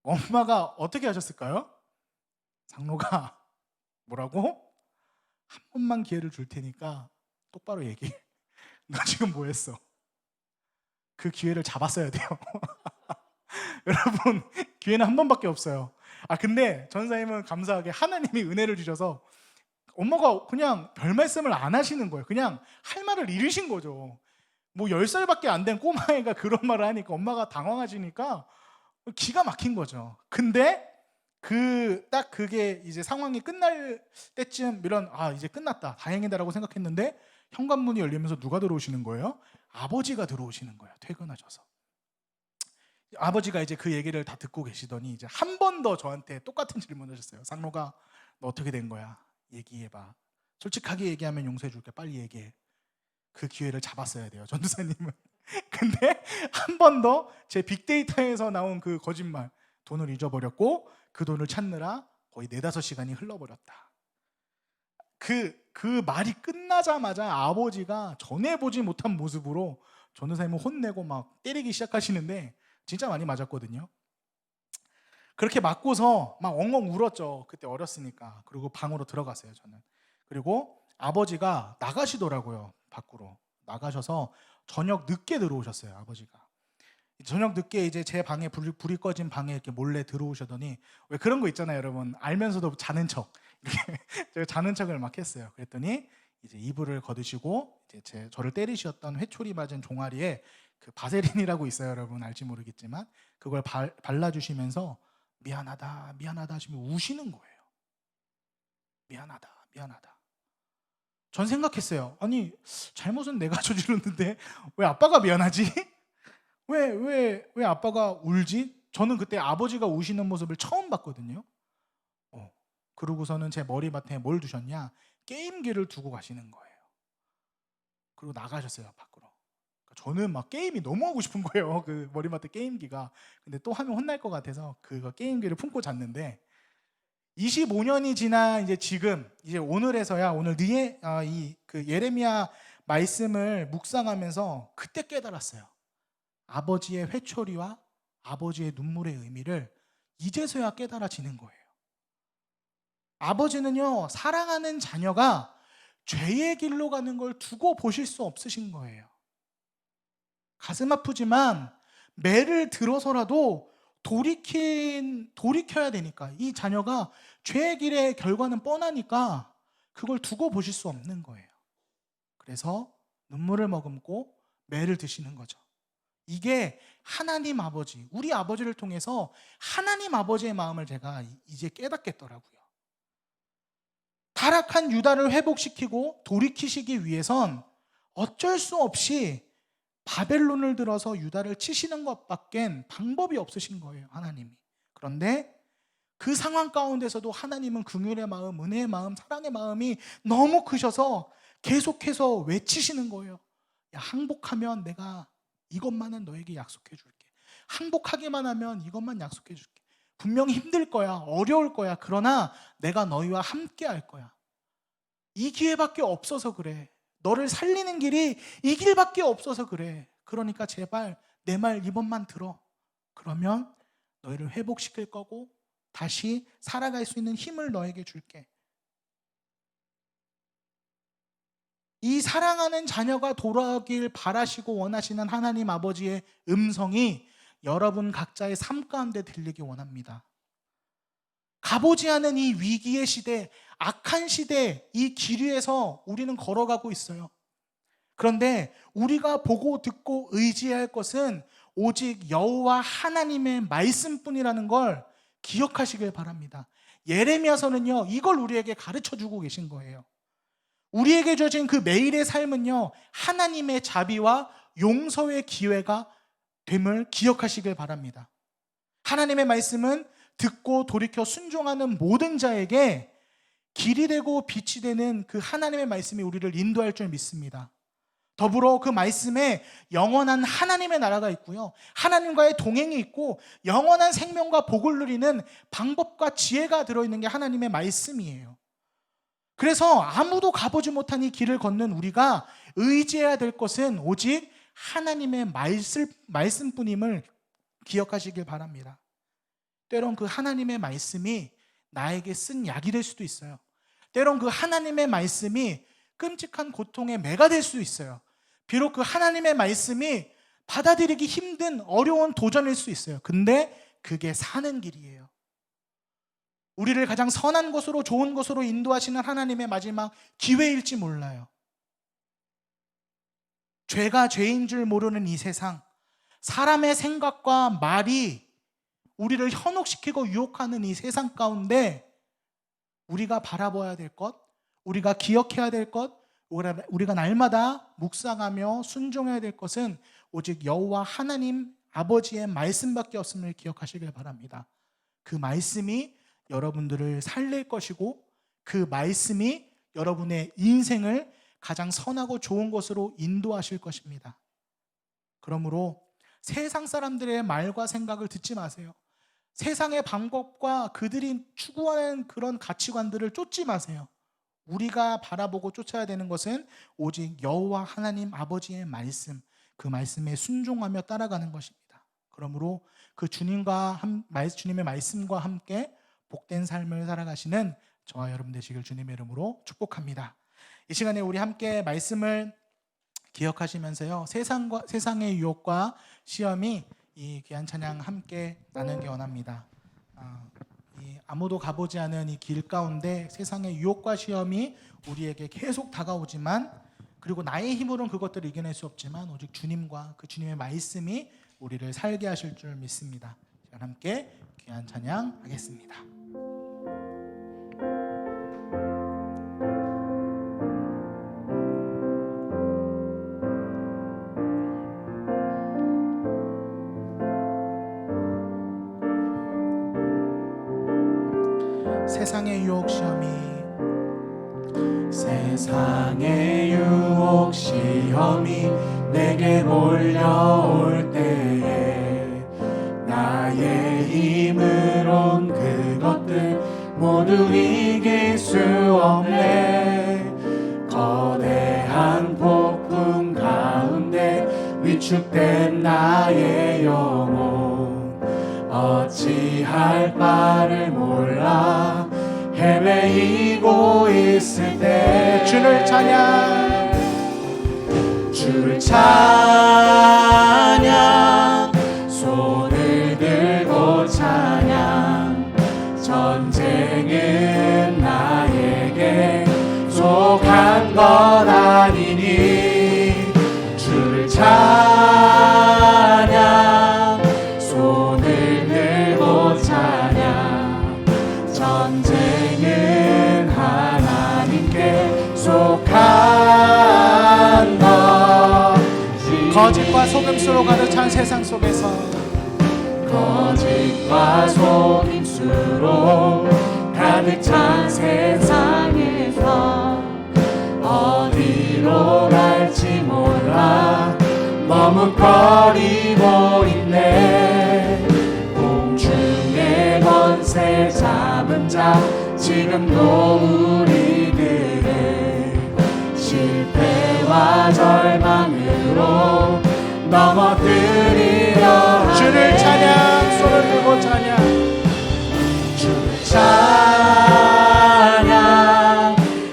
엄마가 어떻게 하셨을까요? 상록아, 뭐라고? 한 번만 기회를 줄 테니까 똑바로 얘기해. 너 지금 뭐 했어? 그 기회를 잡았어야 돼요. 여러분, 기회는 한 번밖에 없어요. 근데 전사님은 감사하게 하나님이 은혜를 주셔서 엄마가 그냥 별 말씀을 안 하시는 거예요. 그냥 할 말을 잃으신 거죠. 뭐 10살밖에 안 된 꼬마애가 그런 말을 하니까 엄마가 당황하시니까 기가 막힌 거죠. 근데 딱 그게 이제 상황이 끝날 때쯤 이제 끝났다, 다행이다라고 생각했는데 현관문이 열리면서 누가 들어오시는 거예요? 아버지가 들어오시는 거예요. 퇴근하셔서. 아버지가 이제 그 얘기를 다 듣고 계시더니 이제 한 번 더 저한테 똑같은 질문을 하셨어요. 상록아, 너 어떻게 된 거야? 얘기해봐. 솔직하게 얘기하면 용서해 줄게. 빨리 얘기해. 그 기회를 잡았어야 돼요, 전도사님은. 근데 한 번 더 제 빅데이터에서 나온 그 거짓말, 돈을 잊어버렸고 그 돈을 찾느라 거의 4-5시간이 흘러버렸다. 그 말이 끝나자마자 아버지가 전해보지 못한 모습으로 전도사님을 혼내고 막 때리기 시작하시는데 진짜 많이 맞았거든요. 그렇게 맞고서 막 엉엉 울었죠. 그때 어렸으니까. 그리고 방으로 들어갔어요, 저는. 그리고 아버지가 나가시더라고요. 밖으로 나가셔서 저녁 늦게 들어오셨어요. 아버지가 저녁 늦게 이제 제 방에 불이 꺼진 방에 이렇게 몰래 들어오시더니, 왜 그런 거 있잖아요, 여러분. 알면서도 자는 척 이렇게 제가 자는 척을 막 했어요. 그랬더니 이제 이불을 걷으시고 이제 저를 때리셨던 회초리 맞은 종아리에 그 바세린이라고 있어요, 여러분. 알지 모르겠지만 그걸 발라주시면서 미안하다 미안하다 하시면 우시는 거예요. 미안하다 미안하다. 전 생각했어요. 아니, 잘못은 내가 저질렀는데 왜 아빠가 미안하지? 왜 아빠가 울지? 저는 그때 아버지가 우시는 모습을 처음 봤거든요. 그러고서는 제 머리맡에 뭘 두셨냐? 게임기를 두고 가시는 거예요. 그리고 나가셨어요, 밖으로. 저는 막 게임이 너무 하고 싶은 거예요, 그 머리맡에 게임기가. 근데 또 하면 혼날 것 같아서 그거 게임기를 품고 잤는데 25년이 지난 이제 지금 이제 오늘에서야 오늘 그 예레미야 말씀을 묵상하면서 그때 깨달았어요. 아버지의 회초리와 아버지의 눈물의 의미를 이제서야 깨달아지는 거예요. 아버지는요, 사랑하는 자녀가 죄의 길로 가는 걸 두고 보실 수 없으신 거예요. 가슴 아프지만 매를 들어서라도 돌이켜야 되니까, 이 자녀가 죄의 길의 결과는 뻔하니까 그걸 두고 보실 수 없는 거예요. 그래서 눈물을 머금고 매를 드시는 거죠. 이게 하나님 아버지, 우리 아버지를 통해서 하나님 아버지의 마음을 제가 이제 깨닫겠더라고요. 타락한 유다를 회복시키고 돌이키시기 위해선 어쩔 수 없이 바벨론을 들어서 유다를 치시는 것밖엔 방법이 없으신 거예요, 하나님이. 그런데 그 상황 가운데서도 하나님은 긍휼의 마음, 은혜의 마음, 사랑의 마음이 너무 크셔서 계속해서 외치시는 거예요. 야, 항복하면 내가 이것만은 너에게 약속해 줄게. 항복하기만 하면 이것만 약속해 줄게. 분명히 힘들 거야, 어려울 거야. 그러나 내가 너희와 함께 할 거야. 이 기회밖에 없어서 그래. 너를 살리는 길이 이 길밖에 없어서 그래. 그러니까 제발 내 말 이번만 들어. 그러면 너희를 회복시킬 거고 다시 살아갈 수 있는 힘을 너에게 줄게. 이 사랑하는 자녀가 돌아오길 바라시고 원하시는 하나님 아버지의 음성이 여러분 각자의 삶 가운데 들리기 원합니다. 가보지 않은 이 위기의 시대, 악한 시대, 이 길 위에서 우리는 걸어가고 있어요. 그런데 우리가 보고 듣고 의지할 것은 오직 여호와 하나님의 말씀뿐이라는 걸 기억하시길 바랍니다. 예레미야서는요, 이걸 우리에게 가르쳐주고 계신 거예요. 우리에게 주어진 그 매일의 삶은요, 하나님의 자비와 용서의 기회가 됨을 기억하시길 바랍니다. 하나님의 말씀은 듣고 돌이켜 순종하는 모든 자에게 길이 되고 빛이 되는 그 하나님의 말씀이 우리를 인도할 줄 믿습니다. 더불어 그 말씀에 영원한 하나님의 나라가 있고요, 하나님과의 동행이 있고 영원한 생명과 복을 누리는 방법과 지혜가 들어있는 게 하나님의 말씀이에요. 그래서 아무도 가보지 못한 이 길을 걷는 우리가 의지해야 될 것은 오직 하나님의 말씀뿐임을 기억하시길 바랍니다. 때론 그 하나님의 말씀이 나에게 쓴 약이 될 수도 있어요. 때론 그 하나님의 말씀이 끔찍한 고통의 매가 될 수도 있어요. 비록 그 하나님의 말씀이 받아들이기 힘든 어려운 도전일 수 있어요. 근데 그게 사는 길이에요. 우리를 가장 선한 곳으로, 좋은 곳으로 인도하시는 하나님의 마지막 기회일지 몰라요. 죄가 죄인 줄 모르는 이 세상, 사람의 생각과 말이 우리를 현혹시키고 유혹하는 이 세상 가운데 우리가 바라봐야 될 것, 우리가 기억해야 될 것, 우리가 날마다 묵상하며 순종해야 될 것은 오직 여호와 하나님 아버지의 말씀밖에 없음을 기억하시길 바랍니다. 그 말씀이 여러분들을 살릴 것이고 그 말씀이 여러분의 인생을 가장 선하고 좋은 것으로 인도하실 것입니다. 그러므로 세상 사람들의 말과 생각을 듣지 마세요. 세상의 방법과 그들이 추구하는 그런 가치관들을 쫓지 마세요. 우리가 바라보고 쫓아야 되는 것은 오직 여호와 하나님 아버지의 말씀, 그 말씀에 순종하며 따라가는 것입니다. 그러므로 그 주님의 말씀과 함께 복된 삶을 살아가시는 저와 여러분 되시길 주님의 이름으로 축복합니다. 이 시간에 우리 함께 말씀을 기억하시면서요, 세상의 유혹과 시험이 이 귀한 찬양 함께 나누기 원합니다. 아무도 가보지 않은 이 길 가운데 세상의 유혹과 시험이 우리에게 계속 다가오지만, 그리고 나의 힘으로는 그것들을 이겨낼 수 없지만 오직 주님과 그 주님의 말씀이 우리를 살게 하실 줄 믿습니다. 함께 귀한 찬양 하겠습니다. 세상의 유혹 시험이, 세상의 유혹 시험이 내게 몰려올 때에 나의 힘으론 그것들 모두 이길 수 없네. 거대한 폭풍 가운데 위축된 나의 영혼 어찌할 바를 몰라 헤매이고 있을 때 주를 찬양 손을 들고 찬양 전쟁은 나에게 속한 것 아니니 주를 찬양 손을 들고 찬양 전쟁은 하나님께 속한 것이니 거짓과 속임수로 가득 찬 세상 속에서 거짓과 속임수로 가득 찬 세상에서 어디로 갈지 몰라 머뭇거리고 있네. 공중의 권세 잡은 자 지금도 우리들을 실패와 절망으로 넘어뜨리려 하네. 주를 찬양, 손을 들고 찬양, 주를 찬양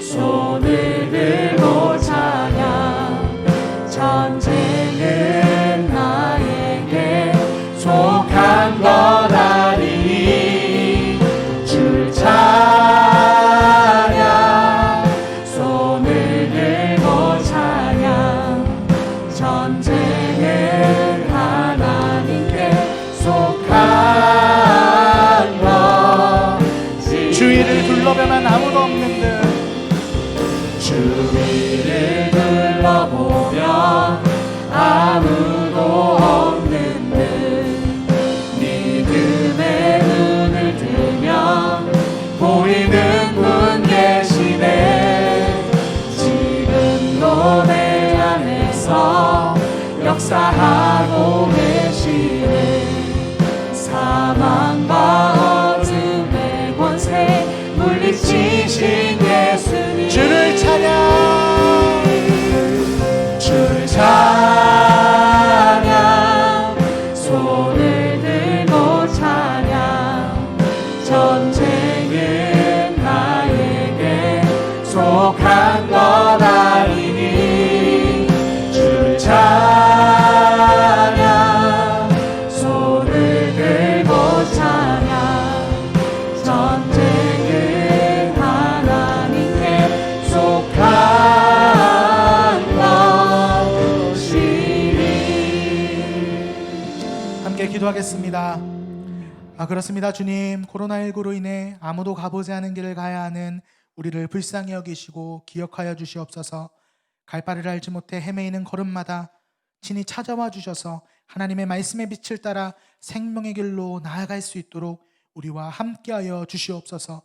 손을 들고 찬양 하지만 아무도 없는 듯 주위를 둘러보면 아무도 없는 듯 믿음의 눈을 뜨면 보이는 분 계시네. 지금도 내 안에서 역사하고 계시네. 사망과 어둠의 권세 물리치신 예수님 주를 찬양 주를 찬양 손을 들고 찬양 전쟁은 나에게 속한 것 아니니 주를 찬양 손을 들고 찬양 전쟁은 하나님께 속한 것이니. 함께 기도하겠습니다. 그렇습니다. 주님, 코로나19로 인해 아무도 가보지 않은 길을 가야 하는 우리를 불쌍히 여기시고 기억하여 주시옵소서. 갈 바를 알지 못해 헤매이는 걸음마다 친히 찾아와 주셔서 하나님의 말씀의 빛을 따라 생명의 길로 나아갈 수 있도록 우리와 함께하여 주시옵소서.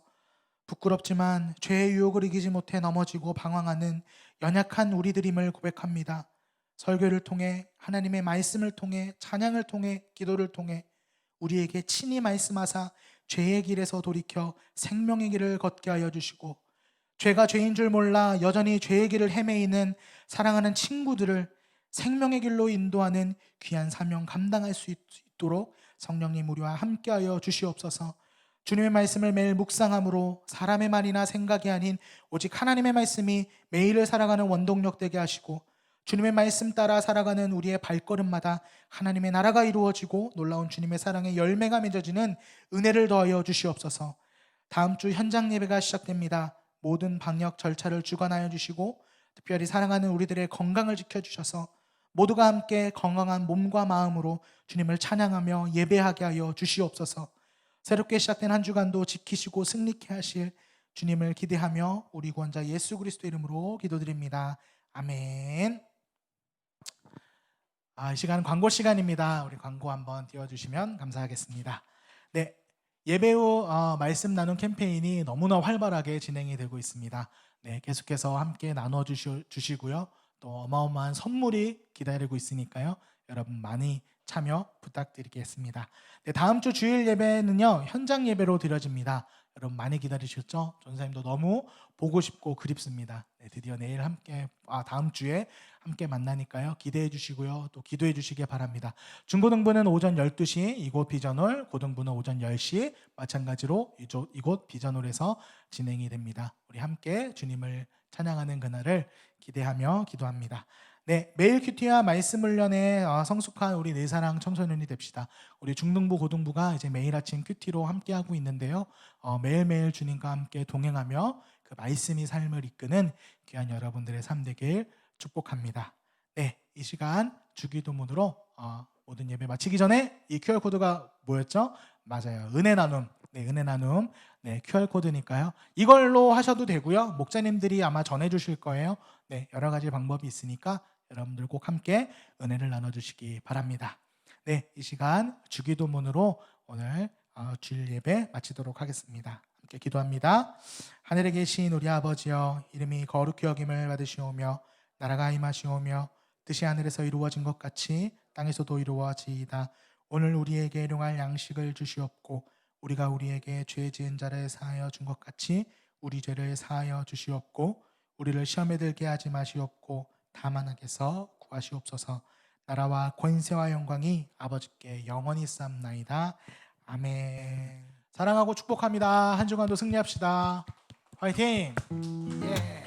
부끄럽지만 죄의 유혹을 이기지 못해 넘어지고 방황하는 연약한 우리들임을 고백합니다. 설교를 통해 하나님의 말씀을 통해 찬양을 통해 기도를 통해 우리에게 친히 말씀하사 죄의 길에서 돌이켜 생명의 길을 걷게 하여 주시고 죄가 죄인 줄 몰라 여전히 죄의 길을 헤매이는 사랑하는 친구들을 생명의 길로 인도하는 귀한 사명 감당할 수 있도록 성령님 우리와 함께하여 주시옵소서. 주님의 말씀을 매일 묵상함으로 사람의 말이나 생각이 아닌 오직 하나님의 말씀이 매일을 살아가는 원동력 되게 하시고 주님의 말씀 따라 살아가는 우리의 발걸음마다 하나님의 나라가 이루어지고 놀라운 주님의 사랑의 열매가 맺어지는 은혜를 더하여 주시옵소서. 다음 주 현장 예배가 시작됩니다. 모든 방역 절차를 주관하여 주시고 특별히 사랑하는 우리들의 건강을 지켜주셔서 모두가 함께 건강한 몸과 마음으로 주님을 찬양하며 예배하게 하여 주시옵소서. 새롭게 시작된 한 주간도 지키시고 승리케 하실 주님을 기대하며 우리 구원자 예수 그리스도 이름으로 기도드립니다. 아멘. 이 시간은 광고 시간입니다. 우리 광고 한번 띄워주시면 감사하겠습니다. 네, 예배 후 말씀 나눔 캠페인이 너무나 활발하게 진행이 되고 있습니다. 네, 계속해서 함께 나눠 주시고요. 또 어마어마한 선물이 기다리고 있으니까요. 여러분 많이 참여 부탁드리겠습니다. 네, 다음 주 주일 예배는요 현장 예배로 드려집니다. 여러분 많이 기다리셨죠? 전사님도 너무 보고 싶고 그립습니다. 네, 드디어 내일 함께 다음 주에 함께 만나니까요. 기대해 주시고요. 또 기도해 주시기 바랍니다. 중고등부는 오전 12시 이곳 비전홀, 고등부는 오전 10시 마찬가지로 이곳 비전홀에서 진행이 됩니다. 우리 함께 주님을 찬양하는 그날을 기대하며 기도합니다. 네, 매일 큐티와 말씀 훈련에 성숙한 우리 내사랑 청소년이 됩시다. 우리 중등부, 고등부가 이제 매일 아침 큐티로 함께하고 있는데요. 매일매일 주님과 함께 동행하며 그 말씀이 삶을 이끄는 귀한 여러분들의 삶 되길 축복합니다. 네, 이 시간 주기도문으로 모든 예배 마치기 전에 이 QR코드가 뭐였죠? 맞아요. 은혜 나눔. 네, 은혜 나눔. 네, QR코드니까요. 이걸로 하셔도 되고요. 목사님들이 아마 전해 주실 거예요. 네, 여러 가지 방법이 있으니까 여러분들 꼭 함께 은혜를 나눠 주시기 바랍니다. 네, 이 시간 주기도문으로 오늘 주일 예배 마치도록 하겠습니다. 함께 기도합니다. 하늘에 계신 우리 아버지여, 이름이 거룩히 여김을 받으시오며 나라가 임하시오며 뜻이 하늘에서 이루어진 것 같이 땅에서도 이루어지이다. 오늘 우리에게 일용할 양식을 주시옵고 우리가 우리에게 죄 지은 자를 사하여 준 것 같이 우리 죄를 사하여 주시옵고 우리를 시험에 들게 하지 마시옵고 다만 악에서 구하시옵소서. 나라와 권세와 영광이 아버지께 영원히 쌓나이다. 아멘. 사랑하고 축복합니다. 한 주간도 승리합시다. 화이팅! 예.